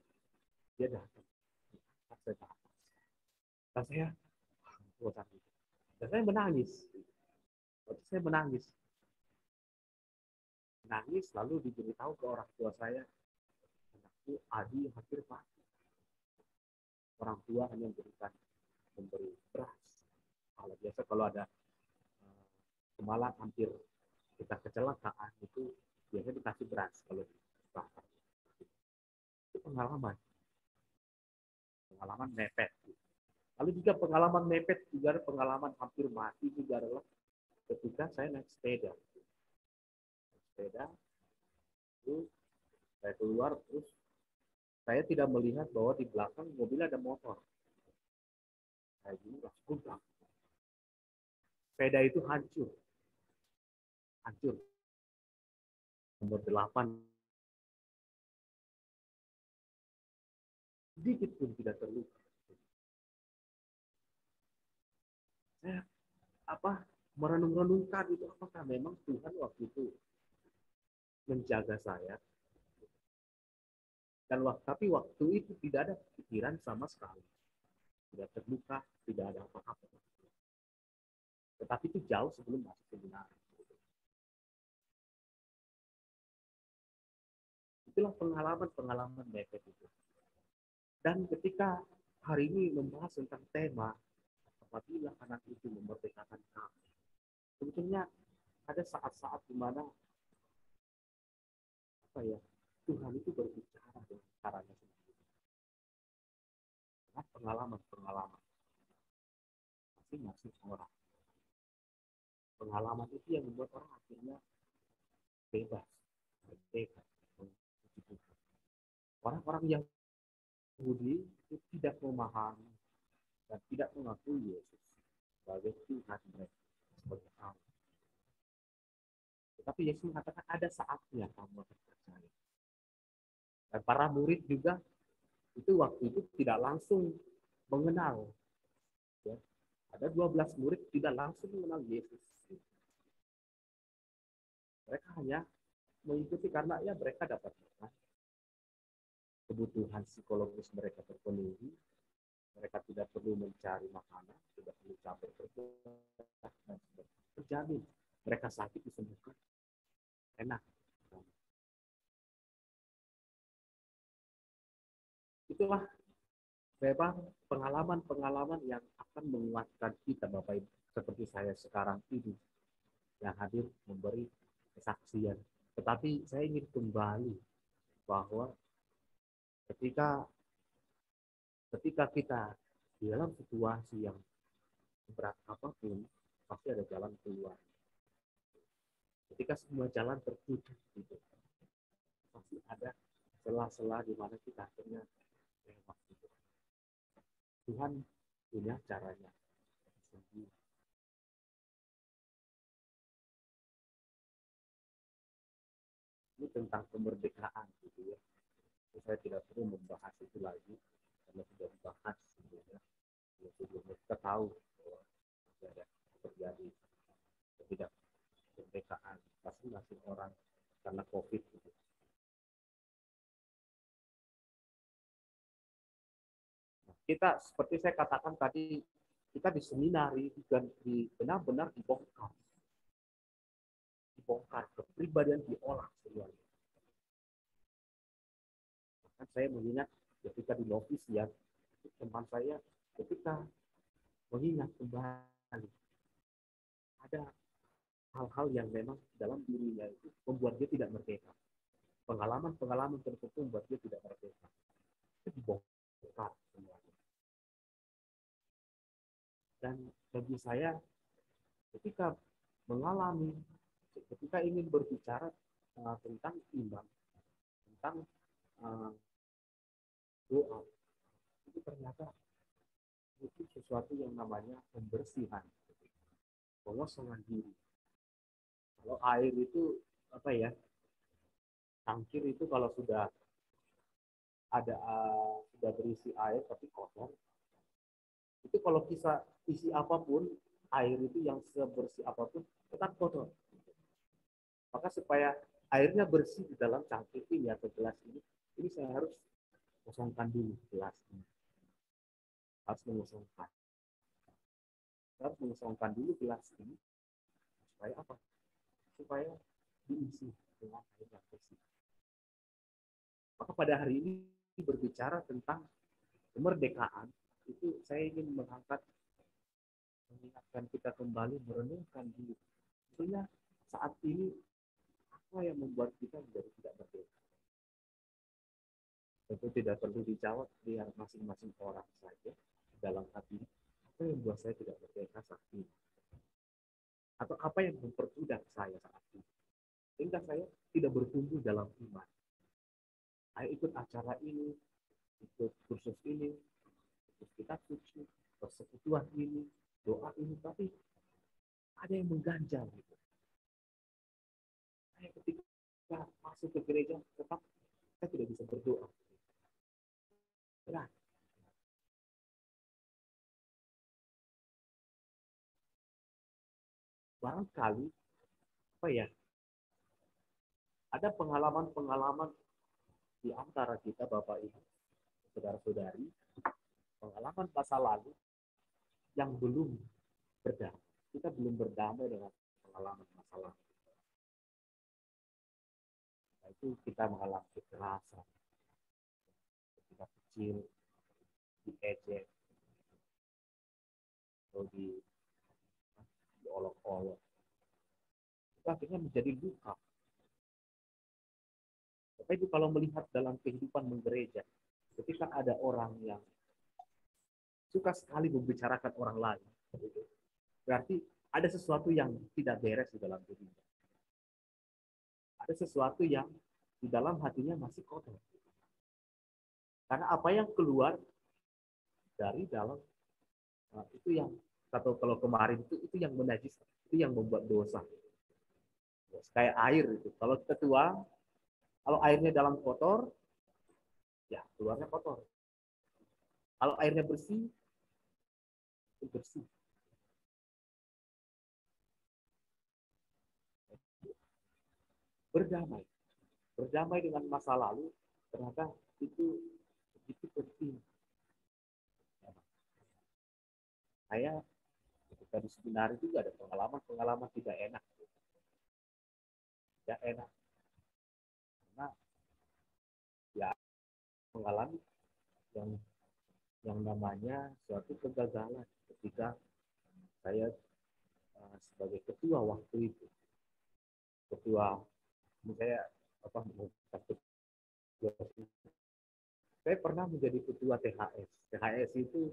dia datang. Saya ke atas. Dan saya menangis. Waktu saya menangis, lalu diberitahu ke orang tua saya, anakku Adi hampir mati. Orang tua hanya memberi beras. Kalau biasa kalau ada kemalang hampir kita kecelakaan itu biasanya dikasih beras kalau dibakar. Itu pengalaman mepet. Lalu juga pengalaman mepet juga ada pengalaman hampir mati juga adalah ketika saya naik sepeda. Terus saya keluar, terus saya tidak melihat bahwa di belakang mobil ada motor. Saya gini langsung belakang. Sepeda itu hancur. Nomor 8. Sedikit pun tidak terluka. Saya merenung-renungkan itu apakah memang Tuhan waktu itu menjaga saya. Tapi waktu itu tidak ada pikiran sama sekali. Tidak terluka, tidak ada apa-apa. Tetapi itu jauh sebelum masuk seminari. Itulah pengalaman mepet itu. Dan ketika hari ini membahas tentang tema apabila anak itu memerdekakan kamu, sebetulnya ada saat-saat di mana Tuhan itu berbicara dengan caranya sendiri. Dengan pengalaman masing-masing orang. Pengalaman itu yang membuat orang akhirnya bebas, merdeka. Orang-orang yang Yahudi itu tidak memahami dan tidak mengakui Yesus sebagai Tuhan mereka, sebagai Allah. Tetapi Yesus mengatakan ada saatnya kamu akan percaya. Dan para murid juga itu waktu itu tidak langsung mengenal. Ya. Ada 12 murid tidak langsung mengenal Yesus. Mereka hanya mengikuti karena mereka dapat makan. Kebutuhan psikologis mereka terpenuhi. Mereka tidak perlu mencari makanan, tidak perlu capek bergerak, dan terjamin. Mereka sakit disembuhkan. Enak. Itulah memang pengalaman-pengalaman yang akan menguatkan kita, Bapak Ibu, seperti saya sekarang ini yang hadir memberi kesaksian. Tetapi saya ingin kembali bahwa ketika kita di dalam situasi yang berat apapun, pasti ada jalan keluar. Ketika semua jalan tertutup, gitu, pasti ada celah-celah di mana kita akhirnya lewat. Gitu. Tuhan punya caranya sendiri. Ini tentang kemerdekaan, gitu ya. Saya tidak perlu membahas itu lagi karena sudah dibahas sebelumnya. Sebelumnya kita tahu bahwa ada terjadi ketidakmerdekaan masing-masing orang karena COVID gitu. Nah, kita seperti saya katakan tadi, kita di seminari dan benar-benar dibongkar kepribadian diolah semuanya. Bahkan saya mengingat ketika di novisiat, teman saya ketika mengingat kembali ada hal-hal yang memang dalam dirinya itu membuat dia tidak merdeka. Pengalaman-pengalaman tertentu membuat dia tidak merdeka. Itu dibongkar semuanya. Dan bagi saya, ketika ingin berbicara tentang iman, tentang doa, itu ternyata itu sesuatu yang namanya pembersihan, pengosongan diri. Kalau air itu apa ya? Tangkir itu kalau sudah ada sudah berisi air tapi kotor, itu kalau kita isi apapun, air itu yang sebersih apapun tetap kotor. Maka supaya airnya bersih di dalam cangkir ini atau gelas ini saya harus kosongkan dulu gelas ini. Harus mengosongkan dulu gelas ini supaya apa? Supaya diisi dengan air yang bersih. Maka pada hari ini berbicara tentang kemerdekaan, itu saya ingin mengingatkan kita kembali merenungkan diri. Sebetulnya saat ini apa yang membuat kita menjadi tidak merdeka? Tentu tidak perlu dijawab, biar masing-masing orang saja dalam hati. Apa yang membuat saya tidak merdeka saat ini? Atau apa yang memperbudak saya saat ini? Sehingga saya tidak bertumbuh dalam iman. Saya ikut acara ini, ikut kursus ini, ikut kitab suci, persekutuan ini, doa ini, tapi ada yang mengganjal gitu. Saya ketika masuk ke gereja, tetap saya tidak bisa berdoa. Berat. Barangkali apa ya? Ada pengalaman-pengalaman di antara kita Bapak Ibu, saudara-saudari, pengalaman masa lalu yang belum berdamai. Kita belum berdamai dengan pengalaman masa lalu. Nah, itu kita mengalami kekerasan ketika kecil, diejek, atau diolok-olok. Itu akhirnya menjadi luka. Tapi itu kalau melihat dalam kehidupan menggereja, ketika ada orang yang suka sekali membicarakan orang lain, berarti ada sesuatu yang tidak beres di dalam dirinya. Ada sesuatu yang di dalam hatinya masih kotor. Karena apa yang keluar dari dalam itu yang atau kalau kemarin itu yang menajis, itu yang membuat dosa. Kayak air itu. Kalau kita tuang, kalau airnya dalam kotor, ya keluarnya kotor. Kalau airnya bersih, itu bersih. Berdamai dengan masa lalu, ternyata itu begitu penting. Saya ketika di seminari juga ada pengalaman tidak enak. Tidak enak. Karena ya mengalami yang namanya suatu kegagalan ketika saya sebagai ketua waktu itu. Saya pernah menjadi ketua THS. THS itu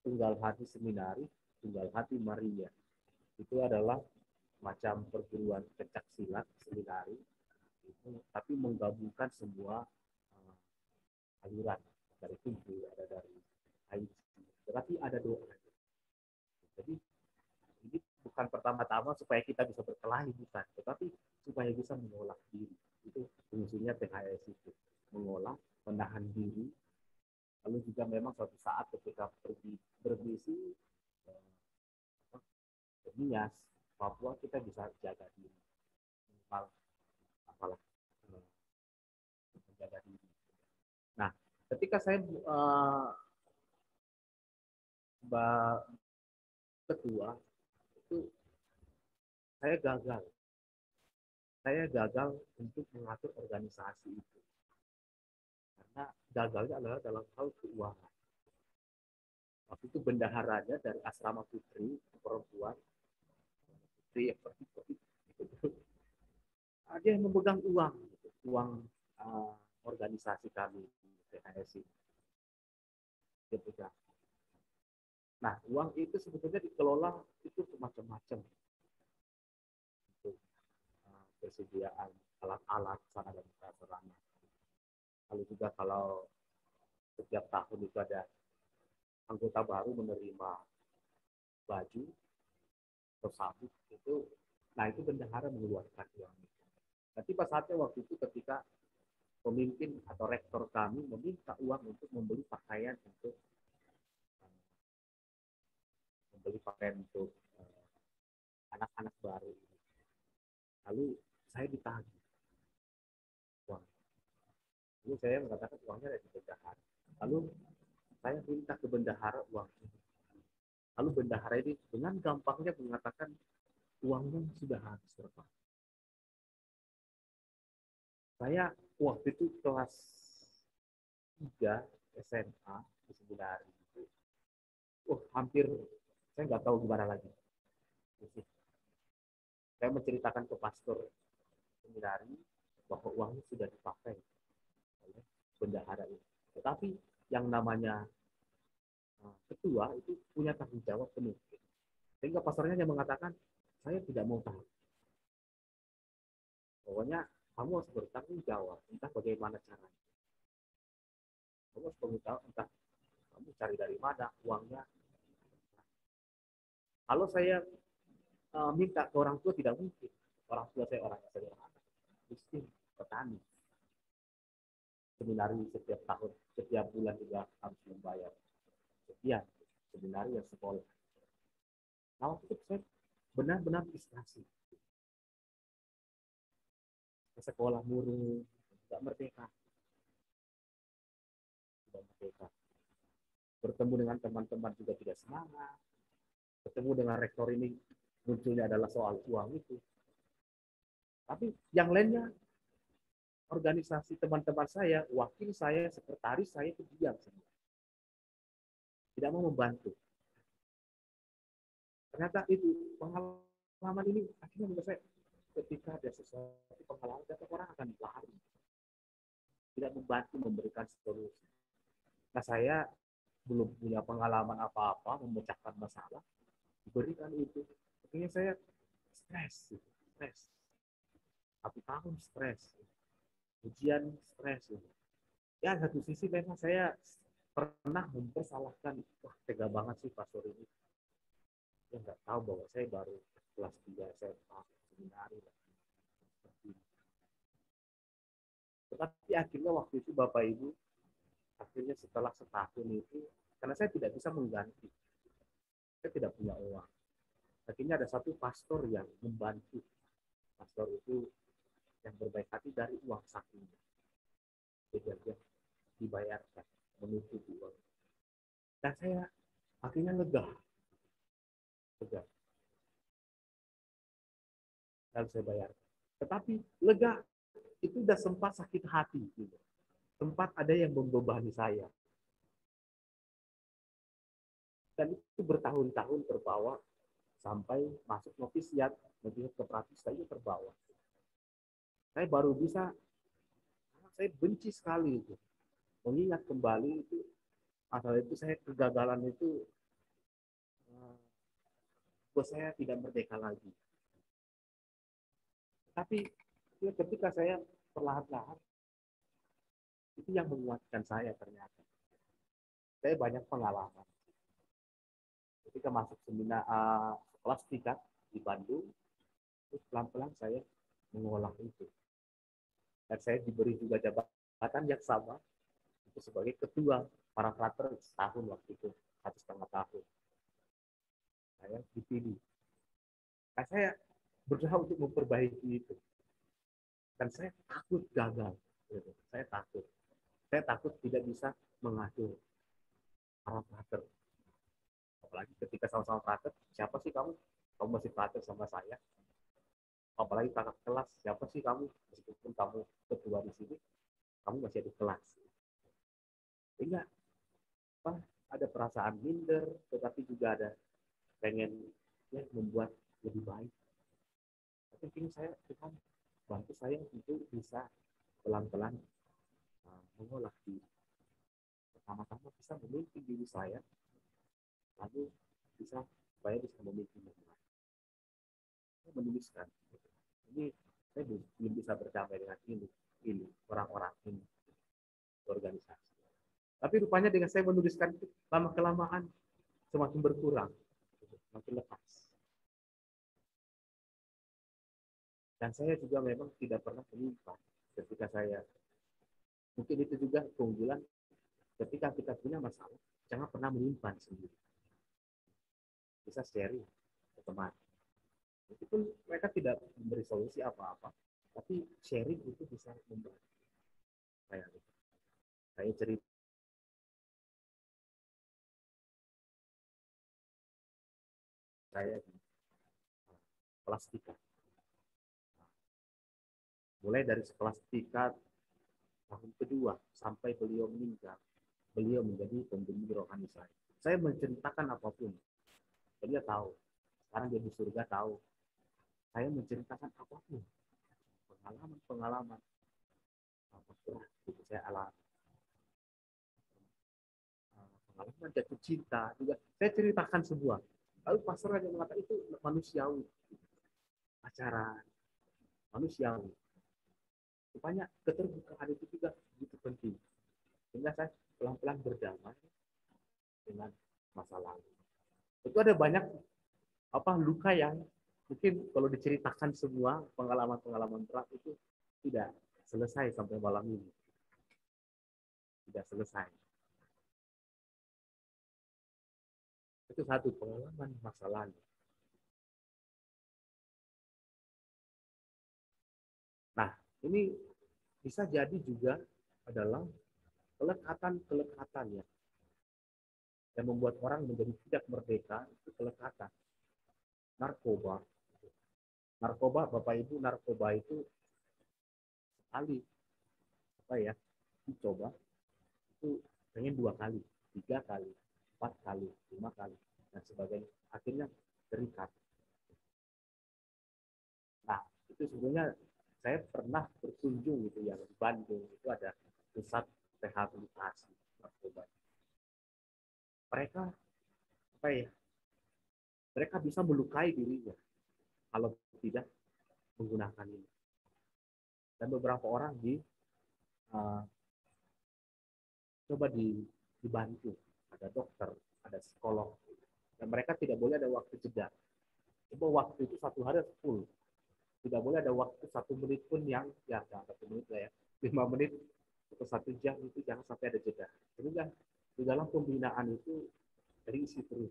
Tunggal Hati Seminari, Tunggal Hati Maria. Itu adalah macam perguruan pencak silat seminari, itu, tapi menggabungkan semua aliran. Dari Tugu, ada dari IT, tetapi ada doa. Jadi ini bukan pertama-tama supaya kita bisa berkelahi, bukan, tetapi supaya bisa mengolah diri. Itu fungsinya THS itu, mengolah, menahan diri. Lalu juga memang suatu saat ketika pergi bermisi, Nias, Papua kita bisa jaga diri. Minimal apalah menjaga diri. Nah, ketika saya ketua itu saya gagal. Saya gagal untuk mengatur organisasi itu. Karena gagalnya adalah dalam hal keuangan. Waktu itu bendaharanya dari asrama putri perempuan, putri dia yang memegang uang, uang organisasi kami PHSI. Nah, uang itu sebetulnya dikelola itu macam-macam. Untuk persediaan alat-alat sana dan prasarana. Lalu juga kalau setiap tahun itu ada anggota baru menerima baju atau sabuk itu, nah itu bendahara mengeluarkan uang. Nanti pas saatnya waktu itu ketika pemimpin atau rektor kami meminta uang untuk membeli pakaian untuk anak-anak baru. Lalu saya ditagih uang. Lalu saya mengatakan uangnya ada di bendahara. Lalu saya minta ke bendahara uang. Lalu bendahara ini dengan gampangnya mengatakan uangnya sudah habis berapa. Saya waktu itu kelas 3 SMA di seminari itu, hampir saya nggak tahu gimana lagi. Saya menceritakan ke pastor seminari bahwa uangnya sudah dipakai oleh bendahara ini. Tetapi yang namanya ketua itu punya tanggung jawab penuh. Sehingga pastornya hanya mengatakan, saya tidak mau tahu. Pokoknya kamu harus bertanggung jawab, entah bagaimana caranya. Kamu harus bertanggung jawab, entah kamu cari dari mana uangnya. Kalau saya minta ke orang tua, tidak mungkin. Orang tua saya orangnya sederhana, miskin, petani. Seminari setiap tahun, setiap bulan juga harus membayar sekian seminari yang sekolah. Nah, waktu itu saya benar-benar frustrasi. Sekolah murni, tidak merdeka. Tidak merdeka. Bertemu dengan teman-teman juga tidak semangat. Bertemu dengan rektor ini munculnya adalah soal uang itu. Tapi yang lainnya, organisasi teman-teman saya, wakil saya, sekretaris saya itu diam semua. Tidak mau membantu. Ternyata itu pengalaman ini akhirnya menurut saya ketika ada sesuatu pengalaman, orang akan lari. Tidak membantu memberikan solusi. Nah, saya belum punya pengalaman apa-apa memecahkan masalah, diberikan itu. Akhirnya saya stres. 1 tahun stres. Ujian stres. Ya, satu sisi memang saya pernah mempersalahkan, wah tega banget sih pastor ini. Dia nggak tahu bahwa saya baru kelas 3 SMA seminari. Tetapi akhirnya waktu itu Bapak Ibu, akhirnya setelah setahun itu, karena saya tidak bisa mengganti, saya tidak punya uang. Akhirnya ada satu pastor yang membantu. Pastor itu yang berbaik hati dari uang sakunya. Jadi dia dibayarkan, menutupi uang. Dan saya akhirnya lega. Lalu saya bayarkan. Tetapi lega itu sudah sempat sakit hati. Gitu. Sempat ada yang membebani saya. Dan itu bertahun-tahun terbawa sampai masuk novisiat ke Pratista itu terbawa. Saya baru bisa, saya benci sekali itu. Mengingat kembali itu, asal itu saya kegagalan itu, buat saya tidak merdeka lagi. Tapi ketika saya perlahan-lahan, itu yang menguatkan saya ternyata. Saya banyak pengalaman. Ketika masuk seminar kelas 3 di Bandung, terus pelan-pelan saya mengolah itu. Dan saya diberi juga jabatan yang sama, itu sebagai ketua para frater setahun waktu itu, 1,5 tahun. Saya dipilih Nah, saya berusaha untuk memperbaiki itu. Dan saya takut gagal. Saya takut. Saya takut tidak bisa mengatur para prater. Apalagi ketika sama-sama prater, siapa sih kamu? Kamu masih prater sama saya. Apalagi kakak kelas, siapa sih kamu? Meskipun kamu ketua di sini, kamu masih ada kelas. Sehingga ada perasaan minder, tetapi juga ada pengen ya, membuat lebih baik. Tapi ini saya Tuhan bantu saya untuk bisa pelan-pelan mengolah diri. Pertama-tama bisa memimpin diri saya, lalu bisa supaya bisa memimpin yang lain. Saya menuliskan. Ini saya belum bisa berdamai dengan ini orang-orang ini organisasi. Tapi rupanya dengan saya menuliskan itu lama-kelamaan semakin berkurang, semakin lepas. Dan saya juga memang tidak pernah menyimpan ketika saya, mungkin itu juga keunggulan ketika kita punya masalah, jangan pernah menyimpan sendiri. Bisa sharing ke teman. Meskipun mereka tidak memberi solusi apa-apa, tapi sharing itu bisa membantu. Saya cerita. Saya di kelas 3. Mulai dari kelas 3 tahun kedua sampai beliau meninggal, beliau menjadi pembimbing rohani saya. Saya menceritakan apapun, dia tahu. Sekarang dia di surga tahu. Saya menceritakan apapun, pengalaman itu saya alami. Pengalaman jatuh cinta juga saya ceritakan semua. Lalu pastor yang mengatakan itu manusiawi, pacaran manusiawi. Rupanya keterbukaan itu juga begitu penting. Sehingga saya pelan-pelan berdamai dengan masa lalu. Itu ada banyak luka yang mungkin kalau diceritakan semua pengalaman-pengalaman berat itu tidak selesai sampai malam ini. Tidak selesai. Itu satu pengalaman masa lalu. Nah, ini bisa jadi juga adalah kelekatan-kelekatan ya, yang membuat orang menjadi tidak merdeka, itu kelekatan. Narkoba. Narkoba, Bapak Ibu, narkoba itu sekali dicoba, itu pengen 2 kali, 3 kali, 4 kali, 5 kali, dan sebagainya. Akhirnya terikat. Nah, itu sebenarnya saya pernah berkunjung gitu ya, di Bandung, itu ada pusat rehabilitasi narkoba. Mereka mereka bisa melukai dirinya kalau tidak menggunakan ini. Dan beberapa orang coba dibantu, ada dokter, ada psikolog, dan mereka tidak boleh ada waktu jeda. Coba waktu itu 1 hari full, tidak boleh ada waktu 1 menit pun yang jangan 1 menit lah ya, 5 menit atau 1 jam itu jangan sampai ada jeda. Sehingga di dalam pembinaan itu terisi terus.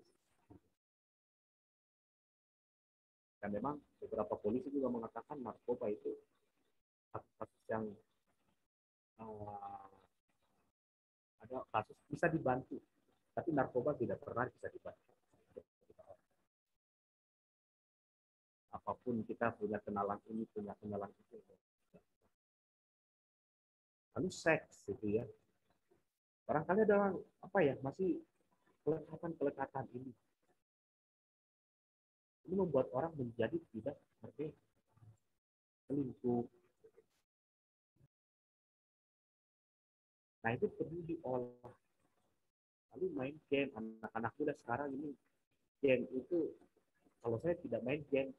Dan memang beberapa polisi juga mengatakan narkoba itu kasus yang ada kasus bisa dibantu, tapi narkoba tidak pernah bisa dibantu. Apapun kita punya kenalan ini, punya kenalan itu. Lalu seks itu ya. Barangkali ada masih kelekatan ini. Ini membuat orang menjadi tidak merdeka. Selingkuh. Nah itu perlu diolah. Lalu main game, anak-anak muda sekarang ini game itu, kalau saya tidak main game,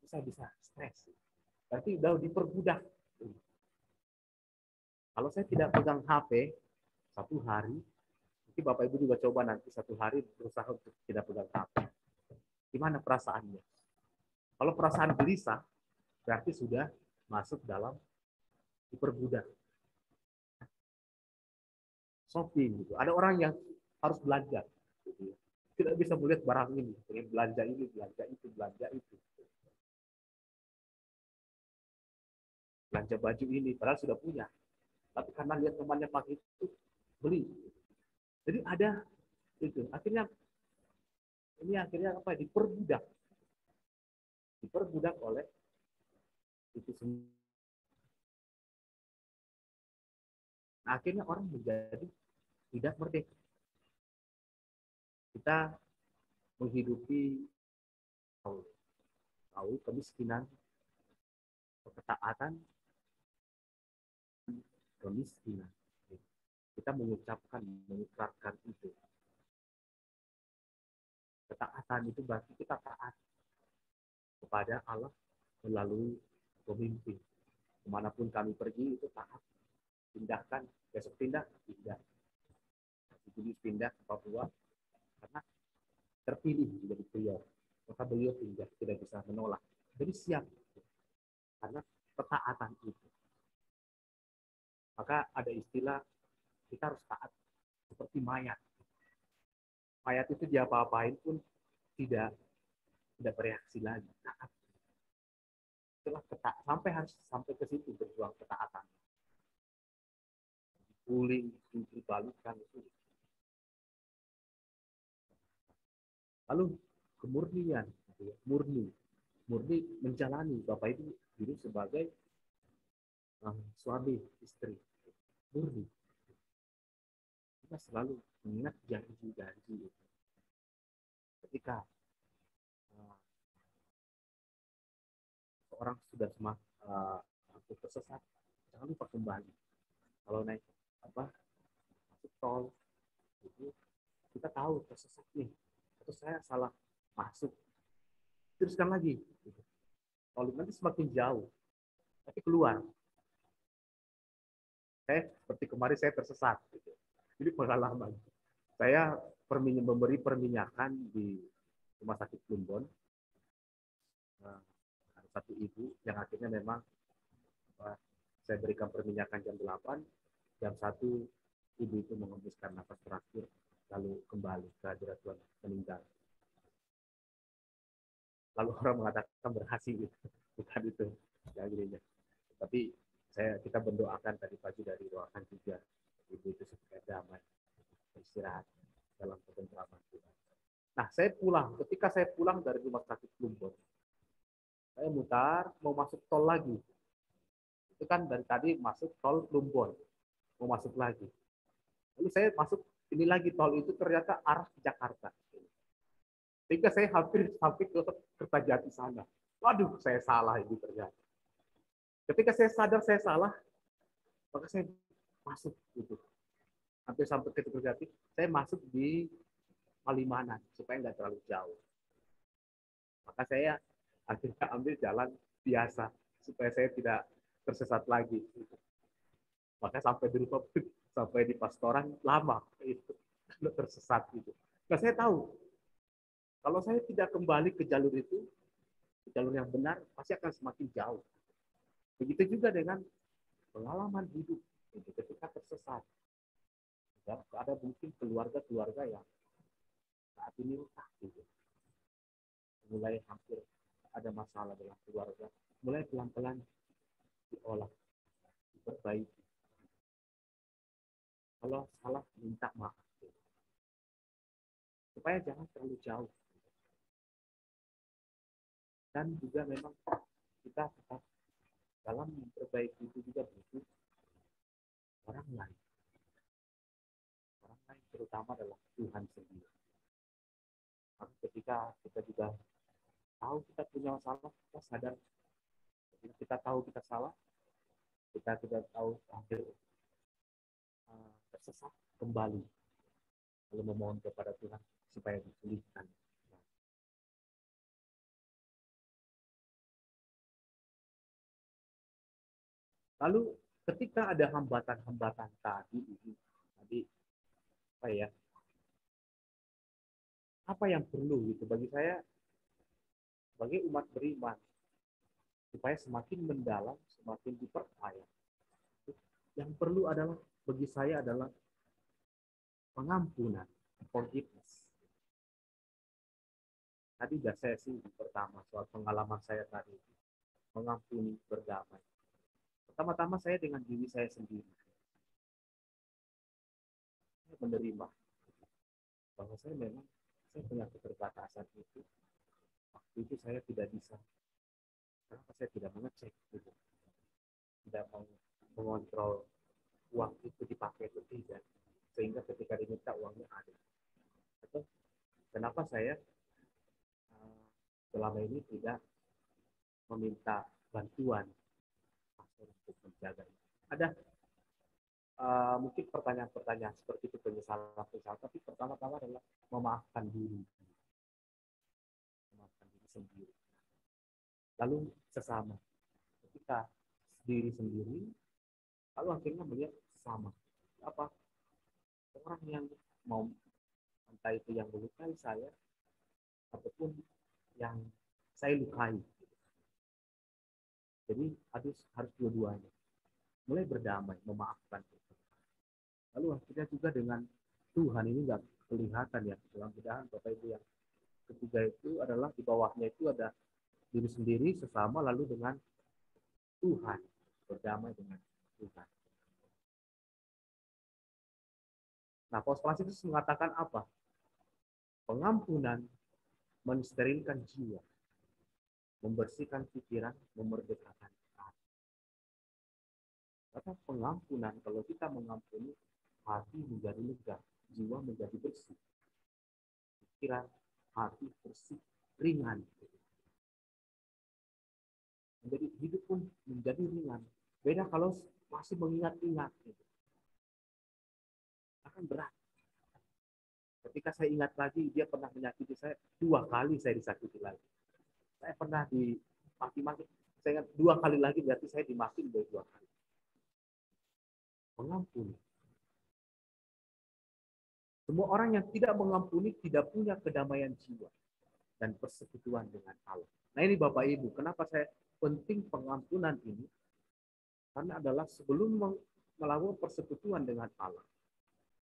bisa stres. Berarti udah diperbudak. Kalau saya tidak pegang HP 1 hari, mungkin Bapak Ibu juga coba nanti 1 hari berusaha untuk tidak pegang HP. Gimana perasaannya? Kalau perasaan gelisah, berarti sudah masuk dalam diperbudak. Shopping gitu. Ada orang yang harus belanja, gitu. Tidak bisa melihat barang ini, belanja ini, belanja itu, belanja itu. belanja baju ini, padahal sudah punya. Tapi karena lihat temannya pakai itu, beli. Jadi ada itu. Akhirnya apa? Diperbudak oleh itu semua. Nah, akhirnya orang menjadi tidak merdeka. Kita menghidupi tahu kemiskinan, ketaatan, kemiskinan. Kita mengucapkan itu. Ketaatan itu berarti kita taat kepada Allah melalui pemimpin. Kemanapun kami pergi itu taat. Pindahkan, besok pindah. Jadi pindah ke Papua karena terpilih menjadi beliau. Maka beliau pindah, tidak bisa menolak. Jadi siap. Karena ketaatan itu. Maka ada istilah kita harus taat seperti mayat. Mayat itu diapa-apain pun tidak bereaksi lagi. Taat. Itulah sampai ke situ berjuang ketaatan. Guling, dibalikan itu. Lalu kemurnian, murni menjalani Bapak Ibu diri sebagai suami istri, murni. Kita selalu mengingat janji-janji itu. Ketika seorang sudah tersesat, jangan lupa kembali. Kalau naik masuk tol, itu kita tahu tersesat nih, atau saya salah masuk, teruskan lagi. Kalau nanti semakin jauh, tapi keluar. Seperti kemarin saya tersesat. Jadi pengalaman. Saya memberi perminyakan di rumah sakit Plumbon. Ada satu ibu yang akhirnya memang saya berikan perminyakan jam 8, jam 1 ibu itu mengembuskan nafas terakhir, lalu kembali ke hadirat Tuhan, meninggal. Lalu orang mengatakan berhasil, bukan itu ya, gereja. Tapi kita mendoakan tadi pagi dari doakan juga ibu itu supaya damai, beristirahat dalam ketentraman Tuhan. Nah, ketika saya pulang dari rumah sakit Plumbon, saya mutar mau masuk tol lagi. Itu kan dari tadi masuk tol Plumbon, mau masuk lagi. Lalu saya masuk ini lagi, tol itu ternyata arah Jakarta. Sehingga saya hampir sampai ke Kertajati sana. Waduh, saya salah ini ternyata. Ketika saya sadar saya salah, maka saya masuk gitu. Hampir sampai ke Kertajati, saya masuk di Palimanan supaya nggak terlalu jauh. Maka saya akhirnya ambil jalan biasa supaya saya tidak tersesat lagi. Maka sampai di rumah, sampai di pastoran lama itu tersesat gitu. Nah, saya tahu kalau saya tidak kembali ke jalur itu, ke jalur yang benar, pasti akan semakin jauh. Begitu juga dengan pengalaman hidup itu ketika tersesat. Ya, ada mungkin keluarga-keluarga yang saat ini rusak gitu. Mulai hampir ada masalah dalam keluarga, mulai pelan-pelan diolah, diperbaiki. Kalau salah, minta maaf. Supaya jangan terlalu jauh. Dan juga memang kita tetap dalam memperbaiki itu juga butuh orang lain. Orang lain terutama adalah Tuhan sendiri. Maka ketika kita juga tahu kita punya masalah, kita sadar. Ketika kita tahu kita salah, kita tahu hampir tersesat, kembali. Lalu memohon kepada Tuhan supaya dipulihkan. Lalu ketika ada hambatan-hambatan tadi apa yang perlu gitu bagi saya sebagai umat beriman supaya semakin mendalam, semakin diperkaya. Yang perlu adalah bagi saya adalah pengampunan, forgiveness. Tadi sudah sesi pertama soal pengalaman saya tadi, mengampuni, berdamai. Pertama-tama saya dengan diri saya sendiri. Saya menerima bahwa saya memang punya keterbatasan itu. Waktu itu saya tidak bisa. Kenapa saya tidak mengecek gitu. Tidak mau mengontrol uang itu dipakai atau tidak. Sehingga ketika diminta uangnya ada. Atau kenapa saya selama ini tidak meminta bantuan untuk menjaga itu. Ada mungkin pertanyaan-pertanyaan seperti itu, penyesalan, tapi pertama-tama adalah memaafkan diri sendiri. Lalu sesama, ketika diri sendiri, lalu akhirnya melihat sesama. Apa? Orang yang mau, entah itu yang melukai saya, ataupun yang saya lukai. Jadi harus dua-duanya. Mulai berdamai, memaafkan. Lalu akhirnya juga dengan Tuhan ini nggak kelihatan ya. Mudah-mudahan Bapak Ibu yang ketiga itu adalah di bawahnya itu ada diri sendiri, sesama, lalu dengan Tuhan. Berdamai dengan Tuhan. Nah, Paus Franciscus mengatakan apa? Pengampunan mensterilkan jiwa, membersihkan pikiran, memerdekakan hati. Kata pengampunan, kalau kita mengampuni, hati menjadi lega, jiwa menjadi bersih, pikiran, hati bersih, ringan. Menjadi hidup pun menjadi ringan. Beda kalau masih mengingat-ingat. Akan berat. Ketika saya ingat lagi, dia pernah menyakiti saya, 2 kali saya disakiti lagi. Saya pernah dimaki-maki, saya ingat 2 kali lagi, berarti saya dimaki 2 kali. Mengampuni. Semua orang yang tidak mengampuni tidak punya kedamaian jiwa dan persekutuan dengan Allah. Nah ini Bapak Ibu, kenapa saya penting pengampunan ini? Karena adalah sebelum melakukan persekutuan dengan Allah,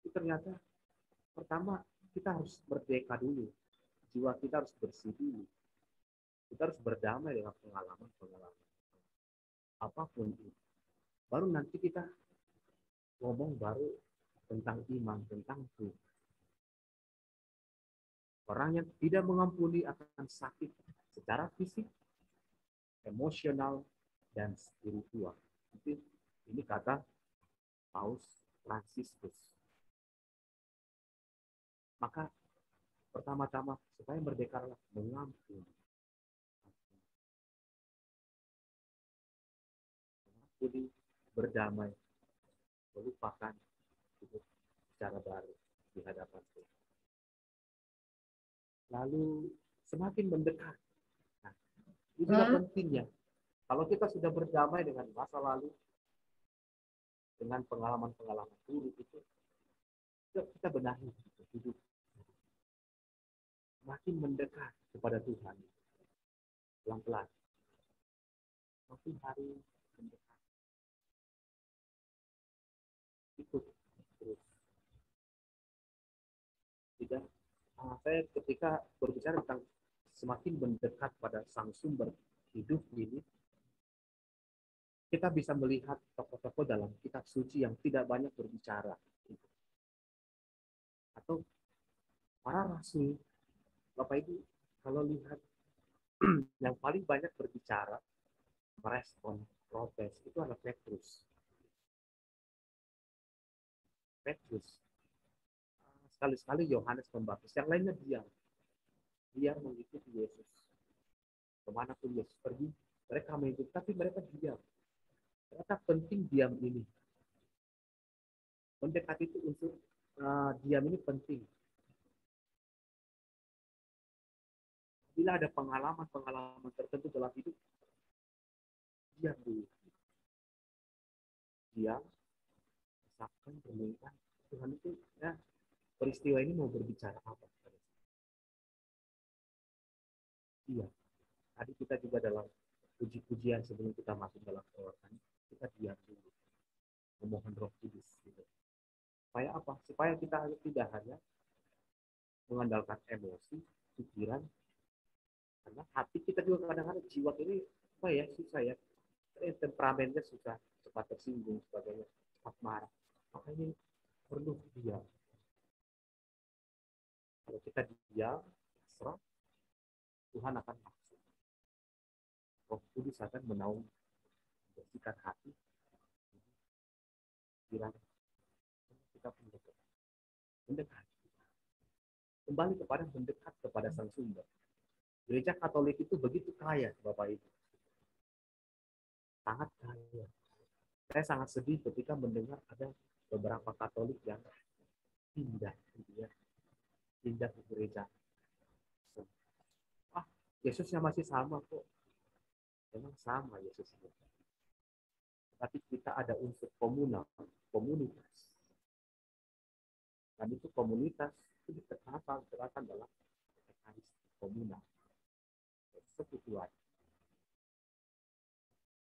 itu ternyata pertama kita harus merdeka dulu. Jiwa kita harus bersih dulu. Kita harus berdamai dengan pengalaman-pengalaman. Apapun itu. Baru nanti kita ngomong baru tentang iman, tentang Tuhan. Orang yang tidak mengampuni akan sakit secara fisik, emosional, dan spiritual. Ini kata Paus Franciscus. Maka pertama-tama supaya merdekalah mengampuni. Mengampuni, berdamai, melupakan hidup secara baru di hadapan Tuhan. Lalu semakin mendekat. Nah, ini juga pentingnya. Kalau kita sudah berdamai dengan masa lalu, dengan pengalaman-pengalaman buruk itu, kita benahi hidup. Makin mendekat kepada Tuhan. Pelan-pelan. Makin hari mendekat. Ikut terus. Tidak. Saya ketika berbicara tentang semakin mendekat pada sang sumber hidup ini, kita bisa melihat tokoh-tokoh dalam kitab suci yang tidak banyak berbicara. Atau para rasul, Bapak Ibu, kalau lihat yang paling banyak berbicara, merespon, protes, itu adalah Petrus. Sekali-sekali Yohanes Pembaptis, yang lainnya diam. Dia mengikuti Yesus. Kemanapun Yesus pergi, mereka mengikuti, tapi mereka diam. Ternyata penting diam ini. Mendekat itu unsur diam ini penting. Bila ada pengalaman-pengalaman tertentu dalam hidup, diam dulu. Diam, misalkan berminta, Tuhan itu, ya, peristiwa ini mau berbicara apa? Iya. Tadi kita juga dalam puji-pujian sebelum kita masuk dalam keluarga, kita diam dulu. Memohon Roh Kudus. Gitu. Supaya apa? Supaya kita tidak hanya mengandalkan emosi, pikiran, karena hati kita juga kadang-kadang jiwa ini apa ya, susah ya. temperamennya sudah cepat tersinggung sebagainya, cepat marah. Makanya perlu diam. Kalau kita diam, serah, Tuhan akan maksud. Roh Kudus akan menaung, membersihkan hati, pikiran kita mendekat. Kembali kepada mendekat kepada Sang Sumber. Gereja Katolik itu begitu kaya, Bapak Ibu. Sangat kaya. Saya sangat sedih ketika mendengar ada beberapa Katolik yang pindah, pindah ke gereja. Ah, Yesusnya masih sama kok. Memang sama Yesusnya. Tapi kita ada unsur komunal, komunitas. Dan itu komunitas itu diterapkan dalam mekanisme komunal. Persekutuan.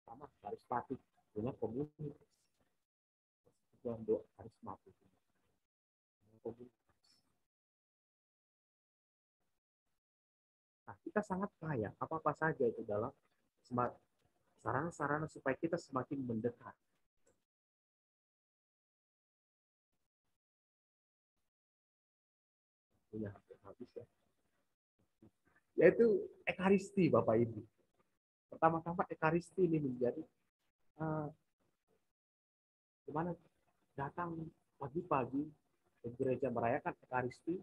Sama karismatik punya komunitas. Persekutuan doa karismatik. Komunitas. Nah, kita sangat kaya. Apa-apa saja itu dalam sarana-sarana supaya kita semakin mendekat. Punya habis ya. Yaitu ekaristi, Bapak Ibu. Pertama-tama ekaristi ini menjadi gimana datang pagi-pagi ke gereja merayakan ekaristi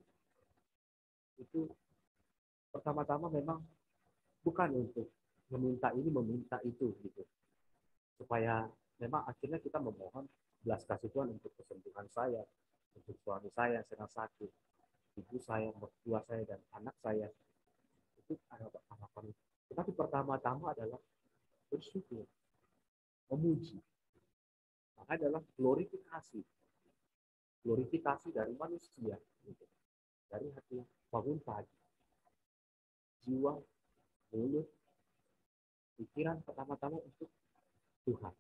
itu pertama-tama memang bukan untuk meminta ini meminta itu gitu, supaya memang akhirnya kita memohon belas kasih Tuhan untuk kesembuhan saya, untuk suami saya yang sedang sakit, ibu saya, mertua saya dan anak saya. Itu ada harapan. Tetapi pertama-tama adalah bersyukur, memuji. Maka adalah glorifikasi. Glorifikasi dari manusia. Gitu. Dari hati bangun pagi. Jiwa, mulut, pikiran pertama-tama untuk Tuhan.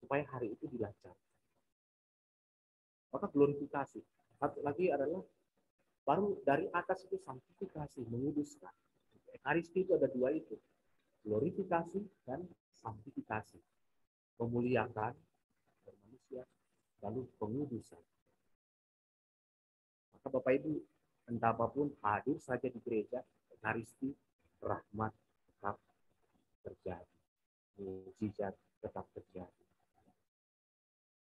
Supaya hari itu dilancarkan. Maka glorifikasi. Satu lagi adalah baru dari atas itu sanktifikasi, menguduskan. Ekaristi itu ada dua itu. Glorifikasi dan sanktifikasi. Memuliakan manusia, lalu pengudusan. Maka Bapak Ibu, entah apapun hadir saja di gereja, ekaristi, rahmat tetap terjadi. Mujizat tetap terjadi.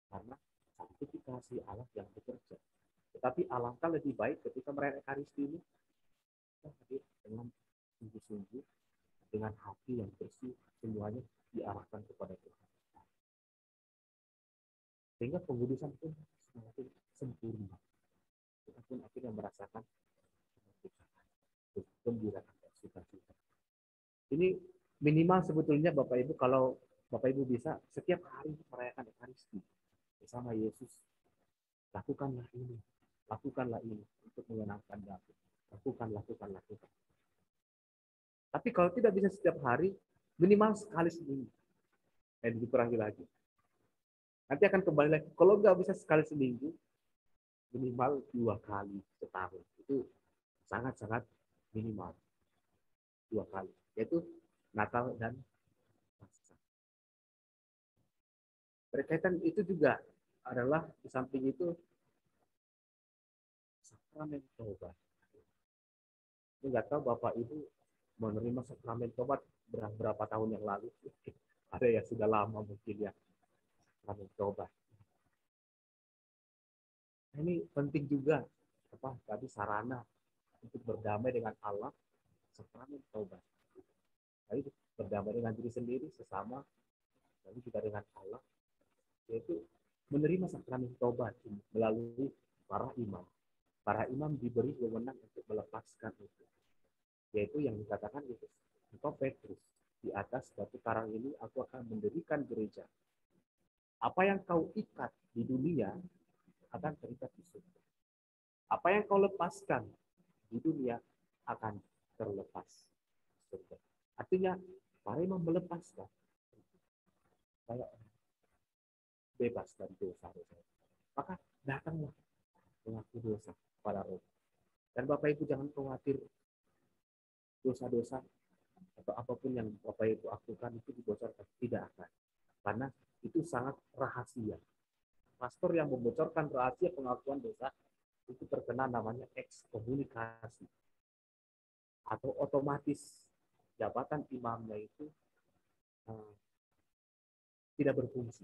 Karena sanktifikasi Allah yang bekerja. Tetapi alangkah lebih baik ketika merayakan ekaristi ini, kita hadir dengan sungguh-sungguh, dengan hati yang bersih, semuanya diarahkan kepada Tuhan. Sehingga pengudusan pun semakin sempurna. Kita pun akhirnya merasakan kegembiraan dan sukacita. Ini minimal sebetulnya Bapak Ibu, kalau Bapak Ibu bisa setiap hari merayakan ekaristi bersama Yesus. Lakukanlah ini untuk menyenangkan David. Lakukan. Tapi kalau tidak bisa setiap hari, minimal sekali seminggu. Dan dikurangi lagi. Nanti akan kembali lagi. Kalau nggak bisa sekali seminggu, minimal 2 kali setahun. Itu sangat-sangat minimal. 2 kali. Yaitu Natal dan Paskah. Berkaitan itu juga adalah di samping itu sakramen tobat. Ini nggak tahu Bapak Ibu menerima sakramen tobat berapa tahun yang lalu. Ada yang sudah lama mungkin ya. Sakramen tobat. Ini penting juga tadi sarana untuk berdamai dengan Allah, sakramen tobat. Jadi berdamai dengan diri sendiri sesama, lalu juga dengan Allah, yaitu menerima sakramen tobat melalui para imam. Para imam diberi wewenang untuk melepaskan itu, yaitu yang dikatakan itu, engkau Petrus, di atas batu karang ini aku akan mendirikan gereja. Apa yang kau ikat di dunia akan terikat di surga. Apa yang kau lepaskan di dunia akan terlepas di surga. Artinya, para imam melepaskan supaya bebas dari dosa-dosa. Maka datanglah mengaku dosa pada Roh. Dan Bapak Ibu jangan khawatir dosa-dosa atau apapun yang Bapak Ibu lakukan itu dibocorkan, tidak akan. Karena itu sangat rahasia. Pastor yang membocorkan rahasia pengakuan dosa itu terkena namanya ekskomunikasi. Atau otomatis jabatan imamnya itu tidak berfungsi.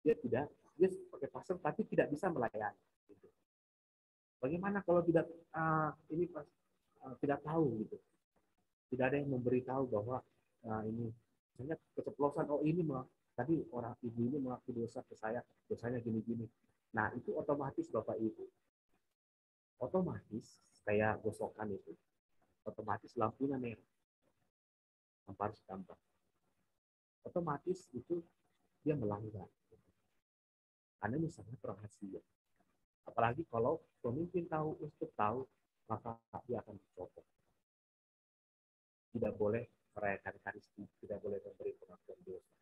Dia sebagai pastor tapi tidak bisa melayani. Gitu. Bagaimana kalau tidak tidak tahu gitu? Tidak ada yang memberitahu bahwa ini misalnya keceplosan, oh ini tadi orang ibu ini mengaku dosa ke saya, dosanya gini-gini. Nah itu otomatis Bapak Ibu, otomatis kayak gosokan itu, otomatis lampunya merah, tanpa harus tambah. Otomatis itu dia melanggar. Karena ini sangat rahasia. Apalagi kalau pemimpin tahu, untuk tahu, maka dia akan dicopot. Tidak boleh merayakan Ekaristi, tidak boleh memberi pengakuan dosa,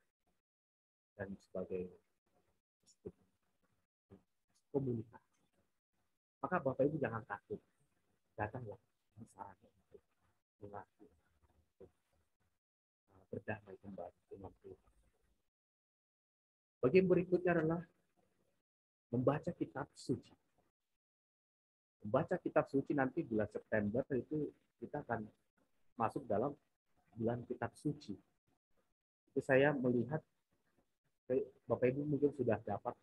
dan sebagainya. Komunikasi. Maka Bapak Ibu jangan takut. Datanglah di sana untuk mengaku, berdamai kembali dengan Tuhan. Bagian berikutnya adalah membaca kitab suci. Membaca kitab suci nanti bulan September itu kita akan masuk dalam bulan kitab suci. Itu saya melihat Bapak Ibu mungkin sudah dapat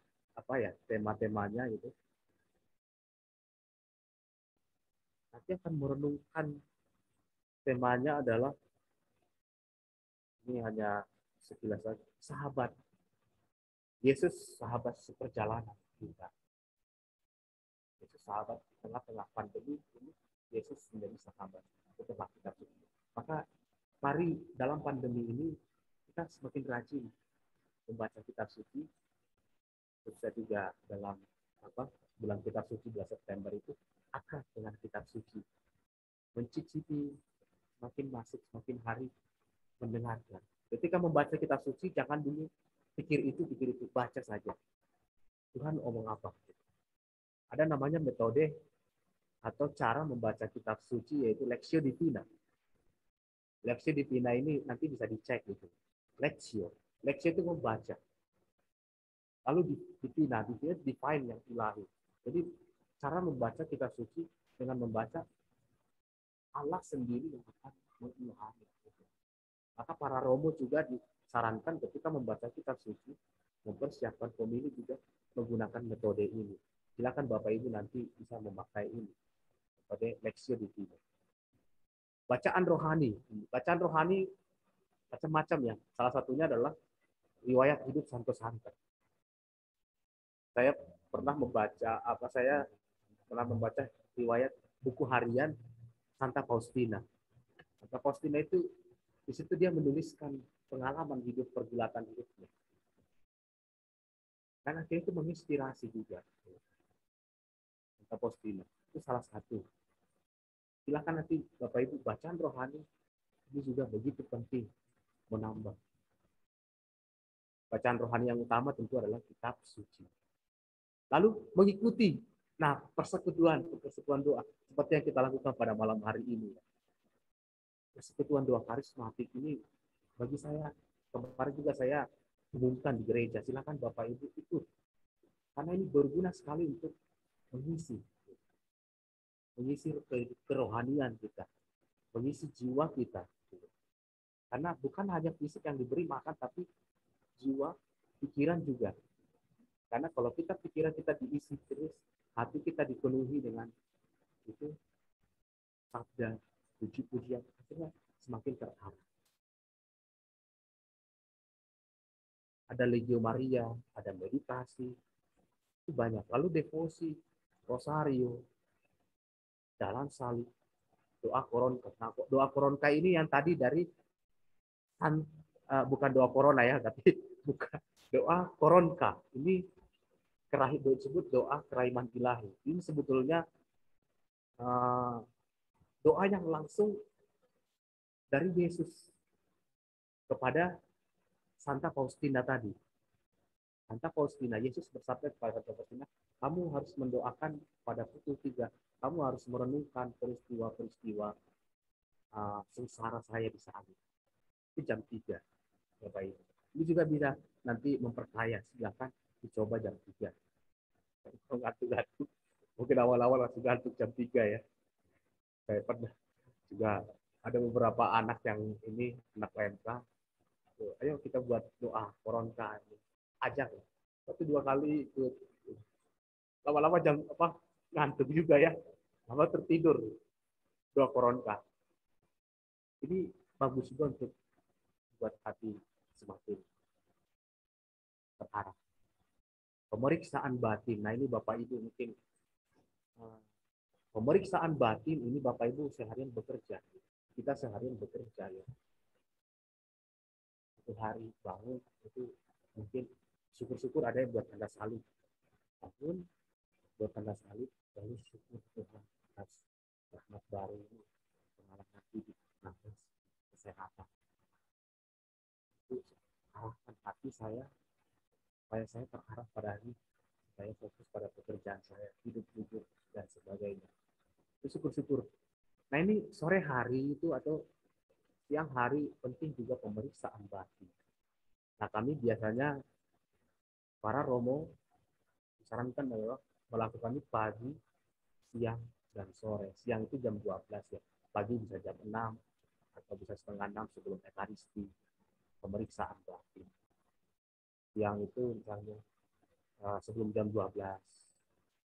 tema-temanya gitu. Nanti akan merenungkan, temanya adalah, ini hanya sekilas saja, sahabat. Yesus sahabat seperjalanan kita. Yesus sahabat di tengah-tengah pandemi ini, Yesus menjadi sahabat setelah kita suci. Maka mari dalam pandemi ini kita semakin rajin membaca kitab suci. Bisa juga dalam bulan kitab suci bulan September itu akrab dengan kitab suci, mencicipi, semakin masuk semakin hari mendengarkan. Ketika membaca kitab suci jangan dulu pikir itu, baca saja. Tuhan omong apa? Ada namanya metode atau cara membaca kitab suci, yaitu Lectio Divina. Lectio Divina ini nanti bisa dicek gitu. Lectio itu membaca. Lalu Divina divine yang ilahi. Jadi cara membaca kitab suci dengan membaca Allah sendiri yang akan mengilhami. Maka para romo juga disarankan ketika membaca kitab suci, mempersiapkan pemilih juga menggunakan metode ini. Silakan Bapak Ibu nanti bisa memakai ini, metode Lectio Divina. Bacaan rohani macam-macam ya. Salah satunya adalah riwayat hidup Santo Santa. Saya pernah membaca riwayat buku harian Santa Faustina. Santa Faustina itu di situ dia menuliskan pengalaman hidup pergulatan hidupnya. Dan akhirnya itu menginspirasi juga. Santa Faustina itu salah satu. Silakan nanti Bapak Ibu bacaan rohani ini juga begitu penting menambah. Bacaan rohani yang utama tentu adalah kitab suci. Lalu mengikuti persekutuan doa seperti yang kita lakukan pada malam hari ini. Persekutuan doa karismatik ini bagi saya, kemarin juga saya umumkan di gereja, silakan Bapak Ibu ikut. Karena ini berguna sekali untuk mengisi kerohanian kita, mengisi jiwa kita. Karena bukan hanya fisik yang diberi makan, tapi jiwa, pikiran juga. Karena kalau pikiran kita diisi terus, hati kita dipenuhi dengan itu sabda, puji-pujian, akhirnya semakin terarah. Ada Legio Maria, ada meditasi, itu banyak. Lalu devosi, rosario, jalan salib, doa koronka. Nah, doa koronka ini yang tadi dari bukan doa corona ya, tapi bukan doa koronka. Ini disebut doa kerahiman ilahi. Ini sebetulnya doa yang langsung dari Yesus kepada Santa Faustina tadi. Santa Faustina, Yesus bersabda kepada Santa Faustina, kamu harus mendoakan pada pukul 3. Kamu harus merenungkan peristiwa-peristiwa sengsara saya di sana. Itu jam 3. Bapak Ibu. Ini juga bisa nanti memperkaya, silakan dicoba jam 3. Kalau ngantuk-ngantuk, mungkin awal-awal masih ngantuk jam 3 ya. Saya pernah juga ada beberapa anak yang ini, anak PMK, ayo kita buat doa koronka, ajak. Tapi 2 kali ikut. Lama-lama jam ngantuk juga ya, lama tertidur doa koronka. Ini bagus juga untuk buat hati semakin terarah. Pemeriksaan batin. Nah ini Bapak Ibu mungkin pemeriksaan batin ini Bapak Ibu seharian bekerja. Kita seharian bekerja ya. Satu hari bangun itu mungkin syukur-syukur ada yang buat tanda salib. Bangun buat tanda salib, lalu syukur Tuhan atas rahmat baru ini, pengalaman hidup, nafas, kesehatan. Itu arahkan hati saya supaya saya terarah pada hari, saya fokus pada pekerjaan saya, hidup jujur dan sebagainya. Itu syukur-syukur. Nah ini sore hari itu atau siang hari penting juga pemeriksaan batin. Nah kami biasanya para Romo disarankan adalah melakukan ini pagi, siang, dan sore. Siang itu jam 12 ya. Pagi bisa jam 6 atau bisa setengah 6 sebelum Ekaristi. Pemeriksaan batin. Siang itu misalnya sebelum jam 12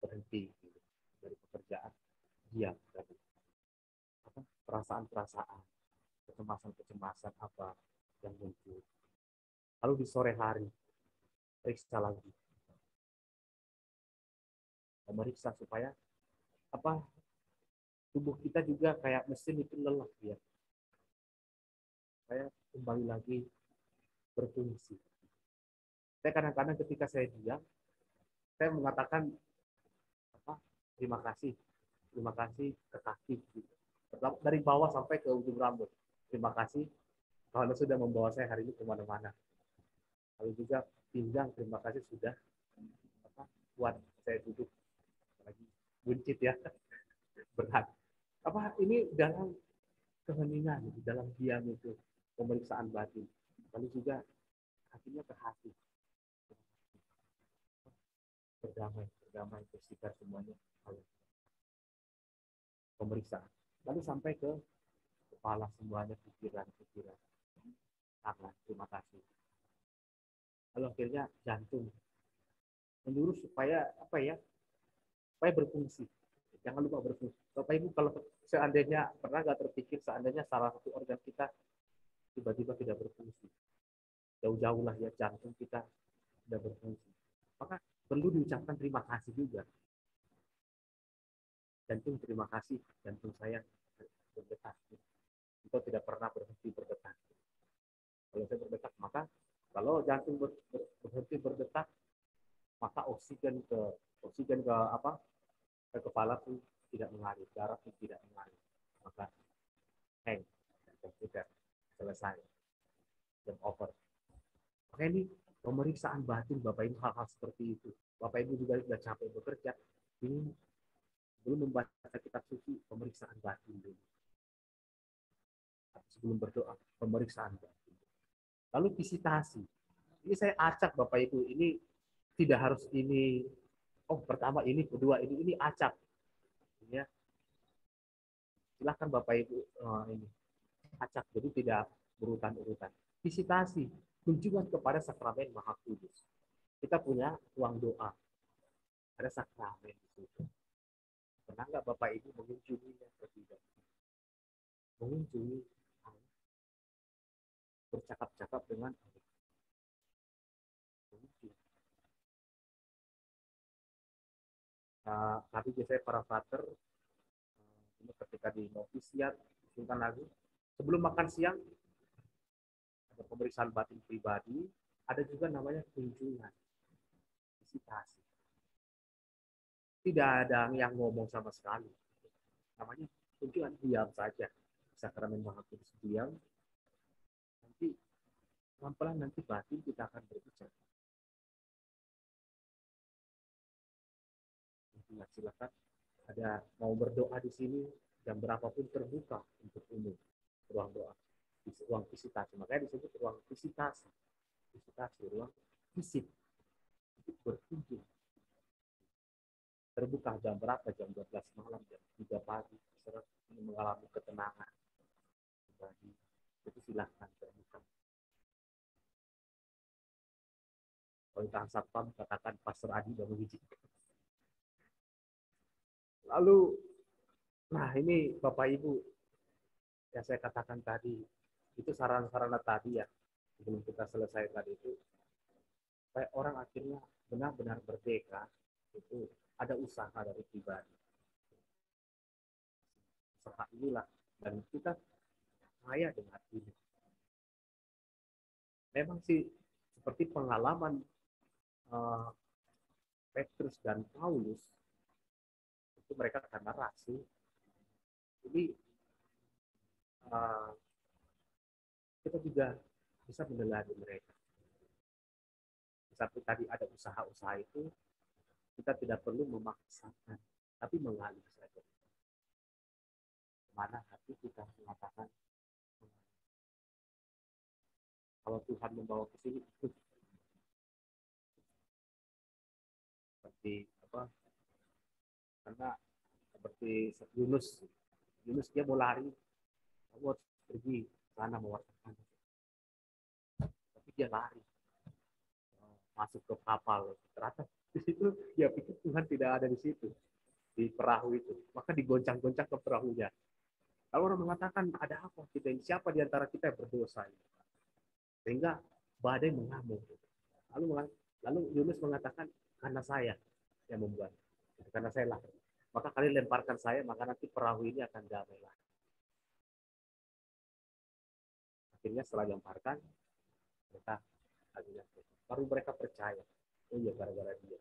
berhenti gitu, dari pekerjaan. Diam dari perasaan-perasaan, kecemasan-kecemasan apa yang muncul. Lalu di sore hari periksa lagi. Memeriksa supaya tubuh kita juga kayak mesin itu lelah ya. Saya kembali lagi berfungsi. Saya kadang-kadang ketika saya diam, saya mengatakan terima kasih ke kaki gitu. Dari bawah sampai ke ujung rambut. Terima kasih karena sudah membawa saya hari ini kemana-mana. Lalu juga pinggang, terima kasih sudah buat saya duduk lagi buncit ya. Berat. Ini dalam keheningan, dalam diam itu pemeriksaan batin. Lalu juga hatinya ke hati. Berdamai, bersihkan semuanya. Pemeriksaan. Lalu sampai ke kepala semuanya, pikiran. Tangan, terima kasih. Lalu akhirnya jantung. Menjurus supaya supaya berfungsi. Jangan lupa berfungsi. Bapak Ibu kalau seandainya pernah nggak terpikir seandainya salah satu organ kita tiba-tiba tidak berfungsi. Jauh-jauh lah ya jantung kita tidak berfungsi. Maka perlu diucapkan terima kasih juga. Jantung terima kasih, jantung saya berdetak. Kita tidak pernah berhenti berdetak. Kalau saya berdetak, maka kalau jantung berhenti berdetak, maka oksigen ke kepala pun tidak mengalir, darah pun tidak mengalir. Maka hang, komputer selesai, game over. Maka ini pemeriksaan batin Bapak Ibu hal-hal seperti itu. Bapak Ibu juga sudah capek bekerja, ini belum membaca kitab suci, pemeriksaan batin dulu. Sebelum berdoa, pemeriksaan batin. Lalu visitasi. Ini saya acak Bapak Ibu, ini tidak harus ini, pertama ini, kedua ini acak. Ya. Silakan Bapak Ibu ini acak, jadi tidak berurutan-urutan. Visitasi, kunjungan kepada sakramen Maha Kudus. Kita punya ruang doa, ada sakramen di situ. Pernah nggak Bapak Ibu mengunjunginya atau tidak? Mengunjungi, bercakap-cakap dengan Allah. Tapi biasanya para frater ketika di novisiat Sultan Agung sebelum makan siang ada pemeriksaan batin pribadi, ada juga namanya kunjungan, visitasi. Tidak ada yang ngomong sama sekali, namanya kunjungan, diam saja. Sakramen Maha Kudus diam, nanti pelan-pelan nanti batin kita akan berbicara. Silakan, ada mau berdoa di sini jam berapapun terbuka untuk umum. ruang doa, ruang visitasi. Makanya disebut ruang visitasi, ruang visit, itu berkunjung. Terbuka jam berapa? Jam 12 malam, jam 3 pagi. Saudara mengalami ketenangan pribadi, itu silahkan terbuka. Kalau tahan satpam katakan Pastor Adi sudah mengizinkan. Lalu, nah ini Bapak Ibu yang saya katakan tadi, itu saran-sarana tadi ya, sebelum kita selesai tadi itu, supaya orang akhirnya benar-benar merdeka, itu ada usaha dari pribadi. Usaha inilah, dan kita kaya dengan ini. Memang sih seperti pengalaman Petrus dan Paulus, itu mereka karena rasul. Jadi kita juga bisa meneladani mereka. Seperti tadi ada usaha-usaha itu, kita tidak perlu memaksakan, tapi mengalir saja. Mana hati kita mengatakan, kalau Tuhan membawa ke sini, seperti apa? Karena seperti Yunus dia mau lari, kamu harus pergi sana mewartakan. Tapi dia lari, masuk ke kapal, ternyata di situ dia pikir Tuhan tidak ada di situ, di perahu itu, maka digoncang-goncang ke perahunya. Kalau orang mengatakan ada apa kita ini, siapa di antara kita yang berdosa ini? Sehingga badai mengamuk. Lalu Yunus mengatakan karena saya yang membuat, karena saya lah. Maka kalian lemparkan saya, maka nanti perahu ini akan damai lah. Akhirnya setelah lemparkan, mereka akhirnya baru mereka percaya. Oh iya, gara-gara dia.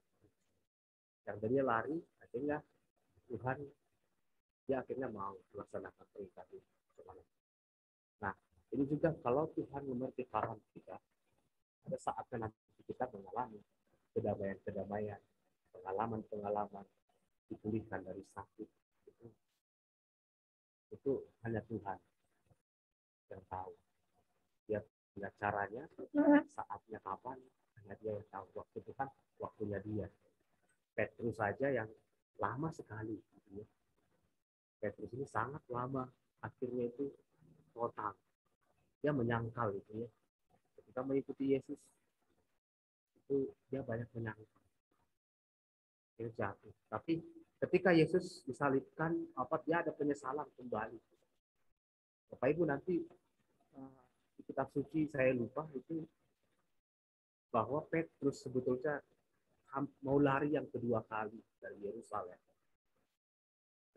Yang dia lari, akhirnya Tuhan dia akhirnya mau melaksanakan perintah itu. Nah, ini juga kalau Tuhan mengerti paham kita, ada saatnya nanti kita mengalami kedamaian-kedamaian, pengalaman-pengalaman, dipulihkan dari sakit. Itu hanya Tuhan yang tahu. Dia punya caranya, saatnya kapan, hanya dia yang tahu. Waktu itu kan waktunya dia. Petrus saja yang lama sekali. Gitu ya. Petrus ini sangat lama, akhirnya itu total. Dia menyangkal gitu ya. Ketika mengikuti Yesus, itu dia banyak menyangkal. Dia jatuh. Tapi ketika Yesus disalibkan, dia ada penyesalan kembali. Bapak Ibu nanti di kitab suci saya lupa itu bahwa Petrus sebetulnya mau lari yang kedua kali dari Yerusalem.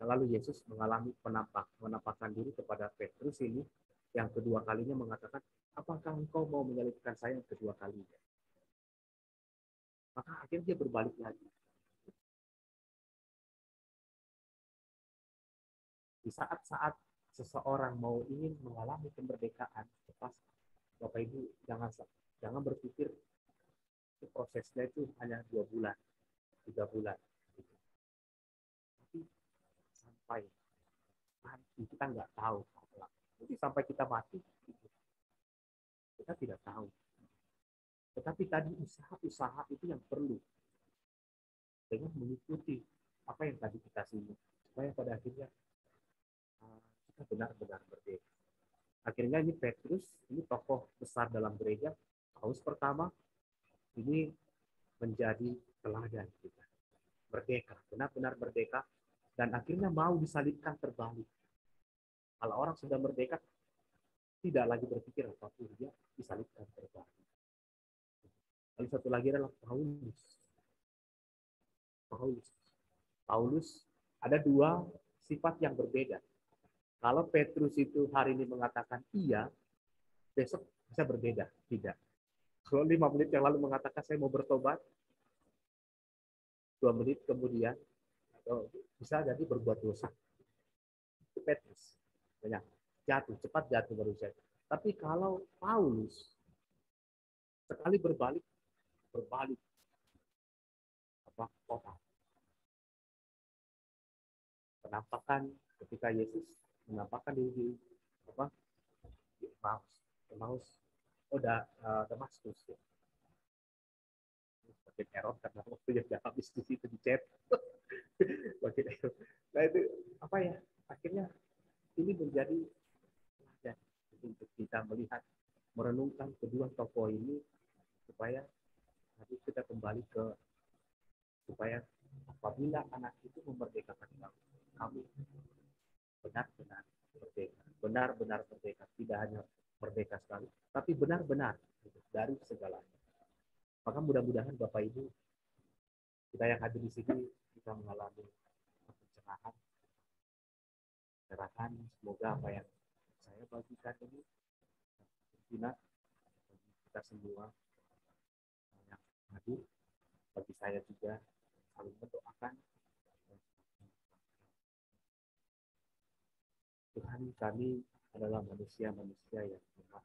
Lalu Yesus mengalami penampakan diri kepada Petrus ini yang kedua kalinya mengatakan, apakah engkau mau menyalibkan saya yang kedua kalinya? Maka akhirnya dia berbalik lagi. Di saat-saat seseorang mau ingin mengalami kemerdekaan, lepas Bapak Ibu jangan berpikir prosesnya itu hanya 2 bulan, 3 bulan. Tapi sampai mati kita nggak tahu. Jadi sampai kita mati, kita tidak tahu. Tetapi tadi usaha-usaha itu yang perlu dengan mengikuti apa yang tadi kita singgung, supaya pada akhirnya kita benar-benar merdeka. Akhirnya ini Petrus, ini tokoh besar dalam gereja, Paulus pertama, ini menjadi teladan kita. Merdeka, benar-benar merdeka, dan akhirnya mau disalibkan terbalik. Kalau orang sudah merdeka, tidak lagi berpikir apapun, dia disalibkan terbalik. Lalu satu lagi adalah Paulus ada 2 sifat yang berbeda. Kalau Petrus itu hari ini mengatakan iya, besok bisa berbeda, tidak. Kalau 5 menit yang lalu mengatakan saya mau bertobat, 2 menit kemudian atau bisa jadi berbuat dosa. Itu Petrus. Banyak cepat jatuh baru saya. Tapi kalau Paulus sekali berbalik total. Penampakan ketika Yesus menampakkan diri Emmaus, Damaskus ya. Makin error karena waktu yang habis di situ di chat. Makin error. Nah itu apa ya? Akhirnya ini menjadi pelajaran untuk kita melihat, merenungkan kedua tokoh ini supaya nanti kita kembali ke supaya apabila anak itu memerdekakan kamu benar-benar merdeka, benar-benar merdeka, tidak hanya merdeka sekali, tapi benar-benar dari segalanya. Maka mudah-mudahan Bapak Ibu, kita yang hadir di sini bisa mengalami pencerahan, semoga apa yang saya bagikan ini berguna bagi kita semua yang hadir, bagi saya juga saling mendoakan. Tuhan, kami adalah manusia-manusia yang lemah.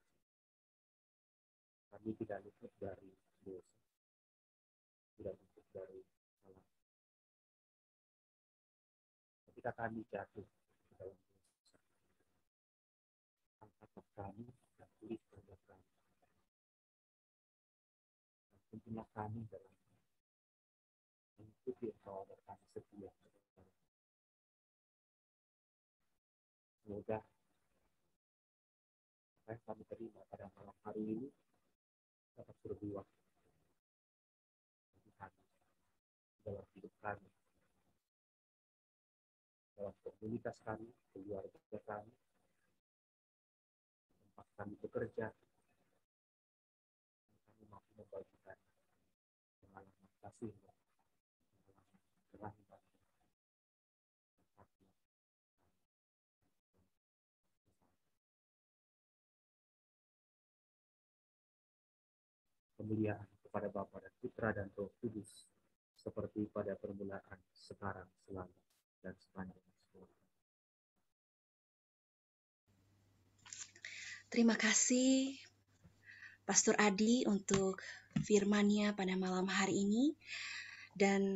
Kami tidak luput dari dosa, tidak luput dari salah. Ketika kami jatuh ke dalam dosa, angkatlah kami dan pulihkanlah kami. Dan tuntunlah kami dalam mengikuti Engkau dan kami setia. Semoga apa yang kami terima pada malam hari ini dapat berbuah bagi kami dalam hidup kami, dalam komunitas kami, keluarga kami, tempat kami bekerja, kami mampu membagikan pengalaman kasih, pengalaman kerahiman, kemuliaan kepada Bapa dan Putra dan Roh Kudus, seperti pada permulaan, sekarang, selalu, dan sepanjang semua. Terima kasih Pastor Adi untuk firman-Nya pada malam hari ini. Dan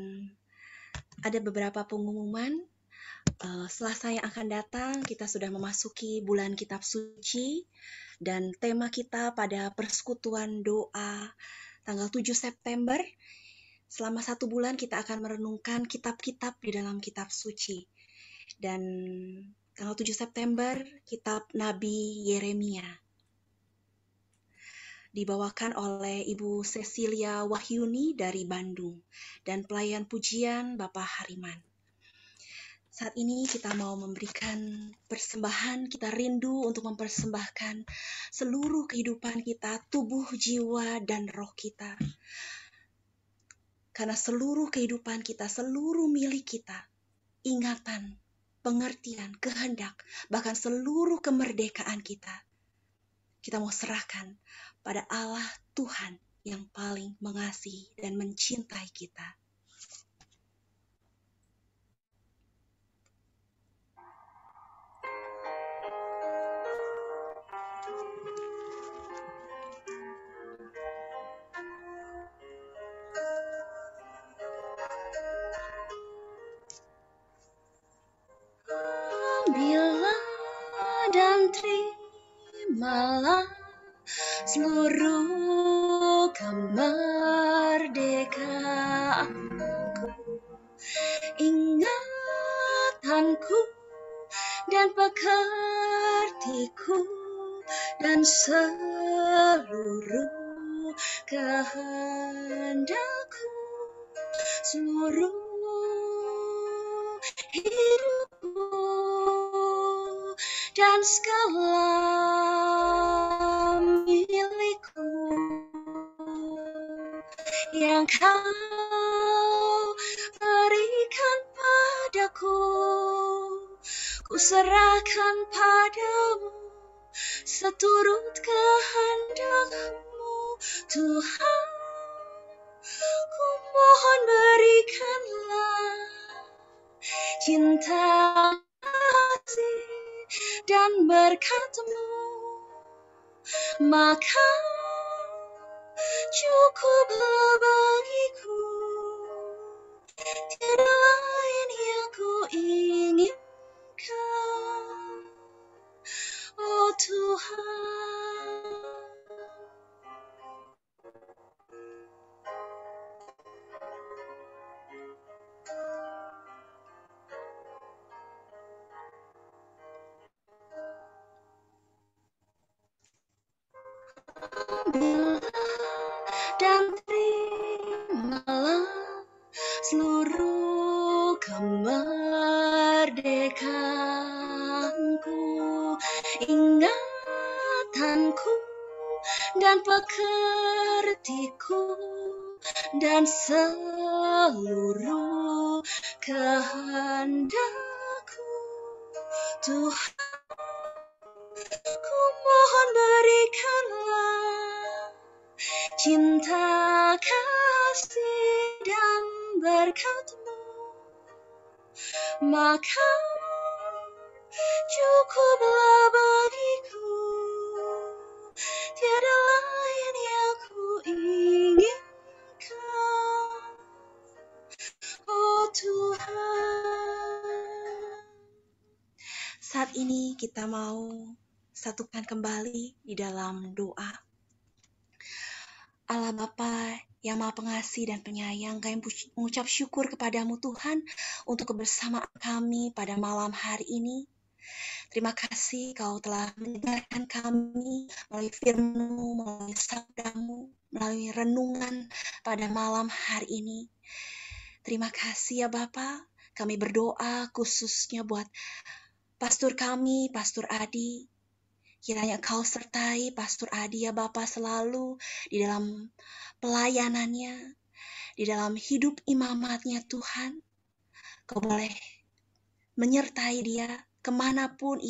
ada beberapa pengumuman. Selasa yang akan datang kita sudah memasuki bulan Kitab Suci. Dan tema kita pada persekutuan doa tanggal 7 September, selama 1 bulan kita akan merenungkan kitab-kitab di dalam Kitab Suci. Dan tanggal 7 September, kitab Nabi Yeremia. Dibawakan oleh Ibu Cecilia Wahyuni dari Bandung. Dan pelayan pujian Bapak Hariman. Saat ini kita mau memberikan persembahan, kita rindu untuk mempersembahkan seluruh kehidupan kita, tubuh, jiwa, dan roh kita. Karena seluruh kehidupan kita, seluruh milik kita, ingatan, pengertian, kehendak, bahkan seluruh kemerdekaan kita mau serahkan pada Allah Tuhan yang paling mengasihi dan mencintai kita. Ambillah dan terimalah seluruh kemerdekaanku, ingatanku dan pekertiku, dan seluruh kehendakku, seluruh hidupku dan segala milikku yang kau berikan padaku, ku serahkan padamu seturut kehendak-Mu, Tuhan. Ku mohon berikanlah cinta, kasih, dan berkat-Mu, maka cukuplah bagiku. Tiada lain yang ku inginkan, oh Tuhan. dan pekertiku dan seluruh kehendakku. Tuhan, ku mohon berikanlah cinta, kasih, dan berkat-Mu, maka cukuplah bagiku. Tiada lain yang ku inginkan, oh Tuhan. Saat ini kita mau satukan kembali di dalam doa. Allah Bapa yang Maha Pengasih dan Penyayang, kami mengucap syukur kepadamu Tuhan untuk kebersamaan kami pada malam hari ini. Terima kasih Kau telah mendengarkan kami melalui firman-Mu, melalui sabda-Mu, melalui renungan pada malam hari ini. Terima kasih ya Bapa. Kami berdoa khususnya buat pastor kami, Pastor Adi. Kiranya Kau sertai Pastor Adi ya Bapa selalu di dalam pelayanannya, di dalam hidup imamatnya Tuhan. Kau boleh menyertai dia kemanapun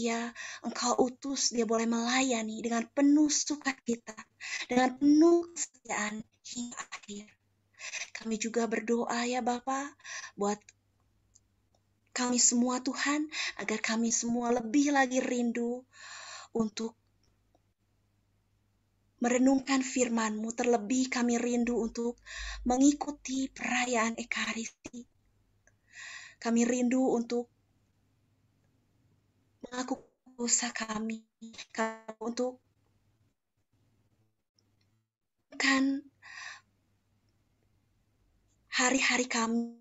Engkau utus, dia boleh melayani dengan penuh sukacita, dengan penuh kesetiaan hingga akhir. Kami juga berdoa ya Bapa buat kami semua Tuhan, agar kami semua lebih lagi rindu untuk merenungkan firman-Mu, terlebih kami rindu untuk mengikuti perayaan Ekaristi. Kami rindu untuk mengaku dosa kami, untuk kan hari-hari kami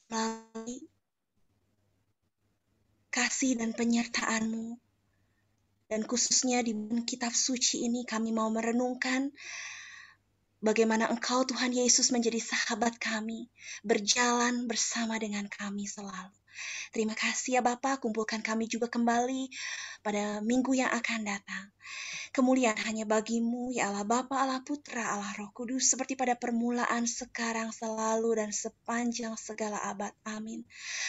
melalui kasih dan penyertaan-Mu. Dan khususnya di kitab suci ini kami mau merenungkan bagaimana Engkau Tuhan Yesus menjadi sahabat kami, berjalan bersama dengan kami selalu. Terima kasih ya Bapa, kumpulkan kami juga kembali pada minggu yang akan datang. Kemuliaan hanya bagi-Mu ya Allah Bapa, Allah Putra, Allah Roh Kudus, seperti pada permulaan, sekarang, selalu, dan sepanjang segala abad. Amin.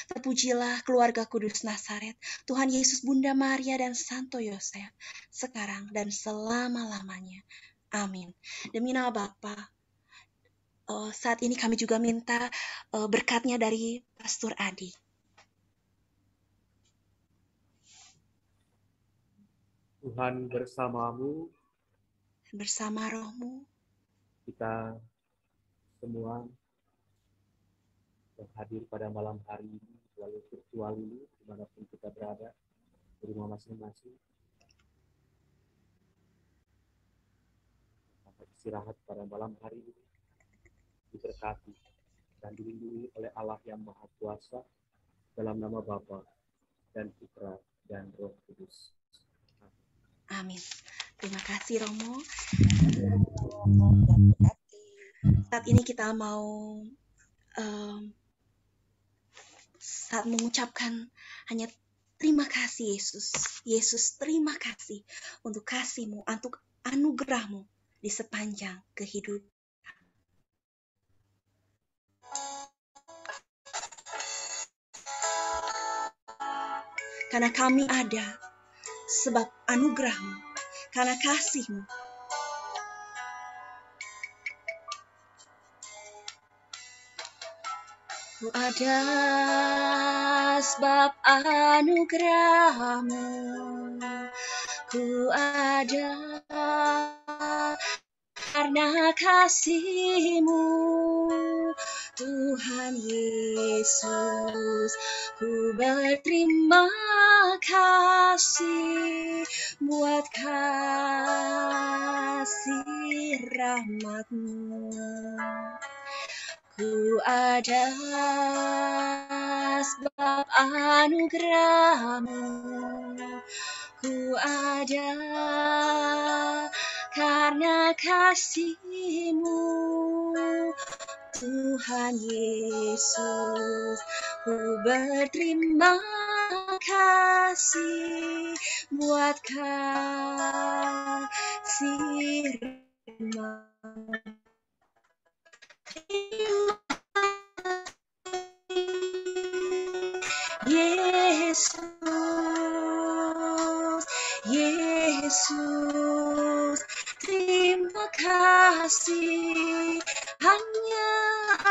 Terpujilah keluarga kudus Nazaret, Tuhan Yesus, Bunda Maria, dan Santo Yosef, sekarang dan selama-lamanya. Amin. Demi nama Bapa, saat ini kami juga minta berkatnya dari Pastor Adi. Tuhan bersamamu, Bersama roh-Mu, kita semua yang hadir pada malam hari ini, melalui virtual ini, dimanapun kita berada, di rumah masing-masing. Sampai istirahat pada malam hari ini, diberkati dan dilindungi oleh Allah yang Maha Kuasa, dalam nama Bapa dan Putra dan Roh Kudus. Amin. Terima kasih Romo. Saat ini kita mau saat mengucapkan hanya terima kasih Yesus. Yesus, terima kasih untuk kasih-Mu, untuk anugerah-Mu di sepanjang kehidupan. Karena kami ada sebab anugerah-Mu, karena kasih-Mu. Ku ada sebab anugerah-Mu, ku ada karena kasih-Mu, Tuhan Yesus. Ku berterima kasih buat kasih rahmat-Mu. Ku ada sebab anugerah-Mu, ku ada karena kasih-Mu, Tuhan Yesus. Ku berterima kasih buat kasih Yesus, Yesus, terima kasih hanya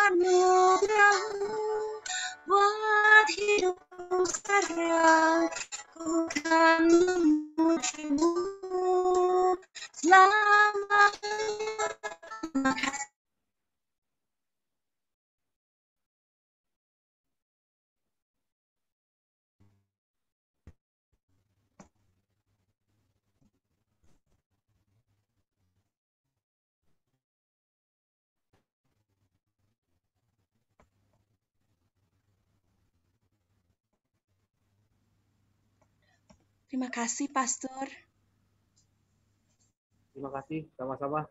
anugerah-Mu buat hidupku sekarang, ku kan memuji-Mu selamanya. Terima kasih. Terima kasih, Pastor. Terima kasih, sama-sama.